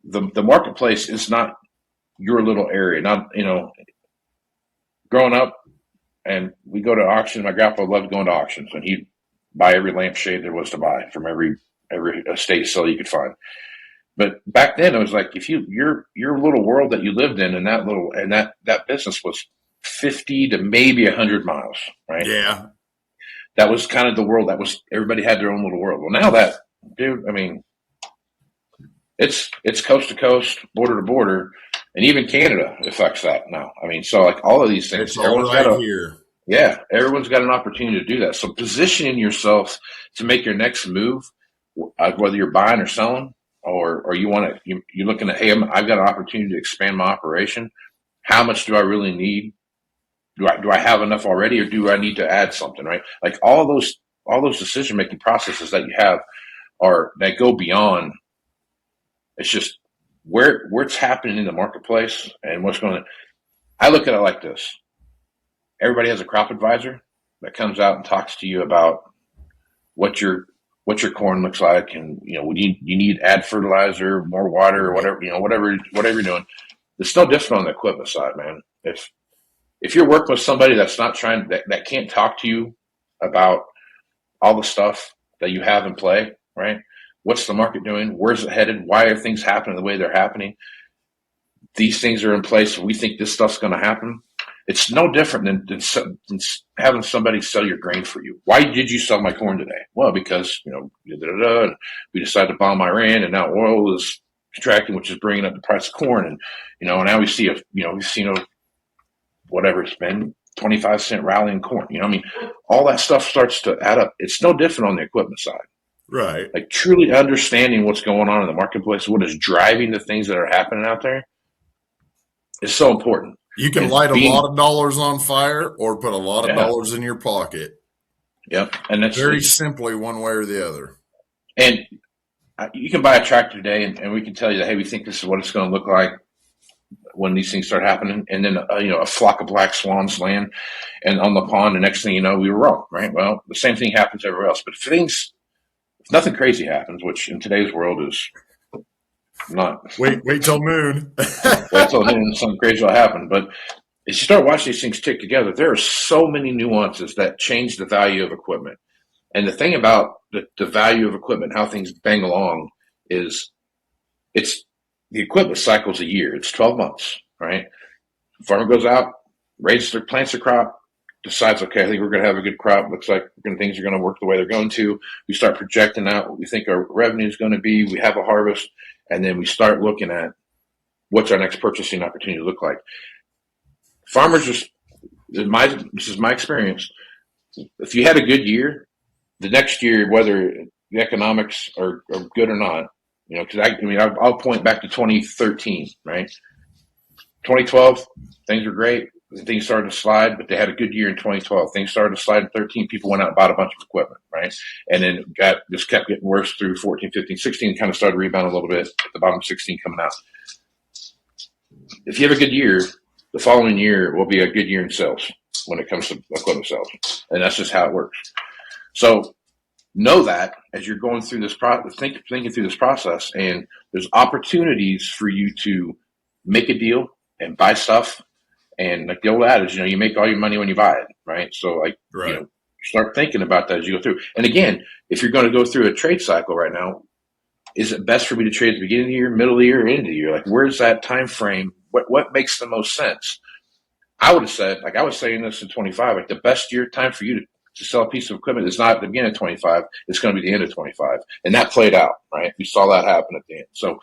The marketplace is not your little area. Not growing up, and we go to auction. My grandpa loved going to auctions, and he'd buy every lampshade there was to buy from every every estate sale you could find. But back then, it was like if your little world that you lived in, and that business was 50 to maybe 100 miles, right? Yeah. That was kind of the world. That was everybody had their own little world. Well, now that, dude, I mean, it's coast to coast, border to border, and even Canada affects that now. I mean, so like all of these things, It's all right here. Yeah, everyone's got an opportunity to do that. So positioning yourself to make your next move, whether you're buying or selling, or you're looking at, hey, I've got an opportunity to expand my operation. How much do I really need? Do I have enough already, or do I need to add something? Right, like all those decision making processes that you have that go beyond. It's just where it's happening in the marketplace and what's going on. I look at it like this. Everybody has a crop advisor that comes out and talks to you about what your corn looks like, and you need add fertilizer, more water, or whatever you're doing. It's no different on the equipment side, man. If you're working with somebody that's not that can't talk to you about all the stuff that you have in play, right? What's the market doing? Where's it headed? Why are things happening the way they're happening? These things are in place. We think this stuff's going to happen. It's no different than having somebody sell your grain for you. Why did you sell my corn today? Well, because, and we decided to bomb Iran, and now oil is contracting, which is bringing up the price of corn. And, now we see we've seen whatever it's been, 25-cent rally in corn. I mean, all that stuff starts to add up. It's no different on the equipment side. Right. Like truly understanding what's going on in the marketplace, what is driving the things that are happening out there is so important. You can light a lot of dollars on fire or put a lot of dollars in your pocket. Yep. And that's very simply one way or the other. And you can buy a tractor today and we can tell you that, hey, we think this is what it's going to look like when these things start happening. And then, a flock of black swans land and on the pond. The next thing you know, we were wrong, right? Well, the same thing happens everywhere else. But if nothing crazy happens, which in today's world is not. Wait till noon. Wait till noon, something crazy will happen. But as you start watching these things tick together, there are so many nuances that change the value of equipment. And the thing about the value of equipment, how things bang along, is the equipment cycle's a year. It's 12 months, right? Farmer goes out, plants a crop, decides, okay, I think we're going to have a good crop. Looks like things are going to work the way they're going to. We start projecting out what we think our revenue is going to be. We have a harvest, and then we start looking at what's our next purchasing opportunity look like. Farmers this is my experience. If you had a good year, the next year, whether the economics are good or not, because I'll point back to 2013, right? 2012, things were great. Things started to slide, but they had a good year in 2012. Things started to slide in 13. People went out and bought a bunch of equipment, right? And then just kept getting worse through 14, 15, 16, kind of started to rebound a little bit at the bottom of 16 coming out. If you have a good year, the following year will be a good year in sales when it comes to equipment sales. And that's just how it works. So know that as you're going through this thinking through this process, and there's opportunities for you to make a deal and buy stuff. And like the old adage, you make all your money when you buy it, right? So start thinking about that as you go through. And again, if you're going to go through a trade cycle right now, is it best for me to trade at the beginning of the year, middle of the year, or end of the year? Like, where's that time frame? What makes the most sense? I would have said, like I was saying this in 25, like the best time for you to sell a piece of equipment is not at the beginning of 25, it's going to be the end of 25. And that played out, right? We saw that happen at the end. So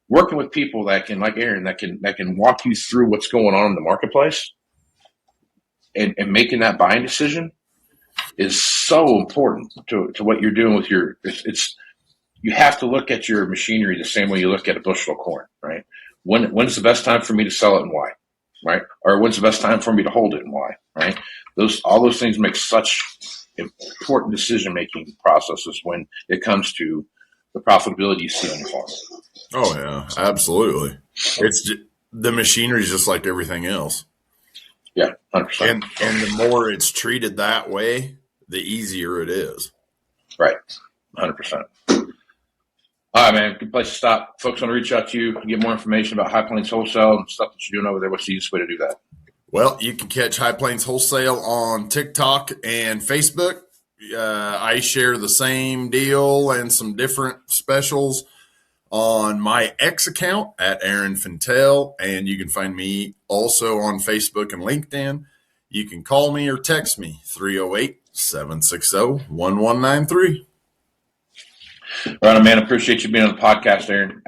working with people that can, like Aaron, that can walk you through what's going on in the marketplace and making that buying decision is so important to what you're doing with you have to look at your machinery the same way you look at a bushel of corn, right? When's the best time for me to sell it and why, right? Or when's the best time for me to hold it and why, right? All those things make such important decision-making processes when it comes to the profitability you see on your farm. Oh yeah, absolutely. The machinery is just like everything else. Yeah, 100%. And the more it's treated that way, the easier it is. Right, 100%. All right, man, good place to stop. Folks want to reach out to you, get more information about High Plains Wholesale and stuff that you're doing over there. What's the easiest way to do that? Well, you can catch High Plains Wholesale on TikTok and Facebook. I share the same deal and some different specials on my X account at Aaron Fintel, and you can find me also on Facebook and LinkedIn. You can call me or text me 308-760-1193. Right, man. Appreciate you being on the podcast, Aaron.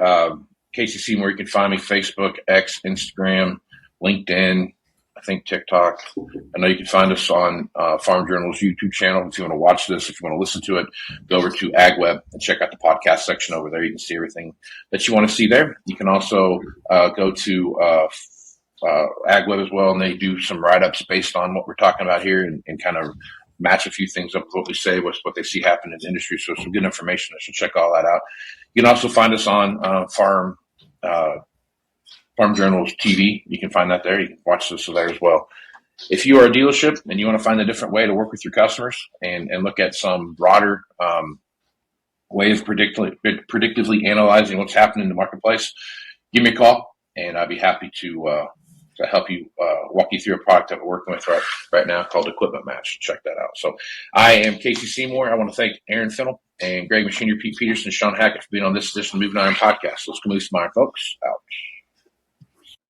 Casey Seymour, you can find me Facebook, X, Instagram, LinkedIn, I think TikTok. I know you can find us on Farm Journal's YouTube channel. If you want to watch this, if you want to listen to it, go over to AgWeb and check out the podcast section over there. You can see everything that you want to see there. You can also go to AgWeb as well, and they do some write-ups based on what we're talking about here and kind of match a few things up with what we say, with what they see happen in the industry. So some good information. So check all that out. You can also find us on Farm Journals TV. You can find that there. You can watch this there as well. If you are a dealership and you want to find a different way to work with your customers and look at some broader way of predictively analyzing what's happening in the marketplace, give me a call, and I'd be happy to help you walk you through a product that we're working with right now called Equipment Match. Check that out. So I am Casey Seymour. I want to thank Aaron Fennell and Greg Machinier, Pete Peterson, Sean Hackett for being on this edition of the Moving Iron Podcast. Let's go move some iron, folks. Out.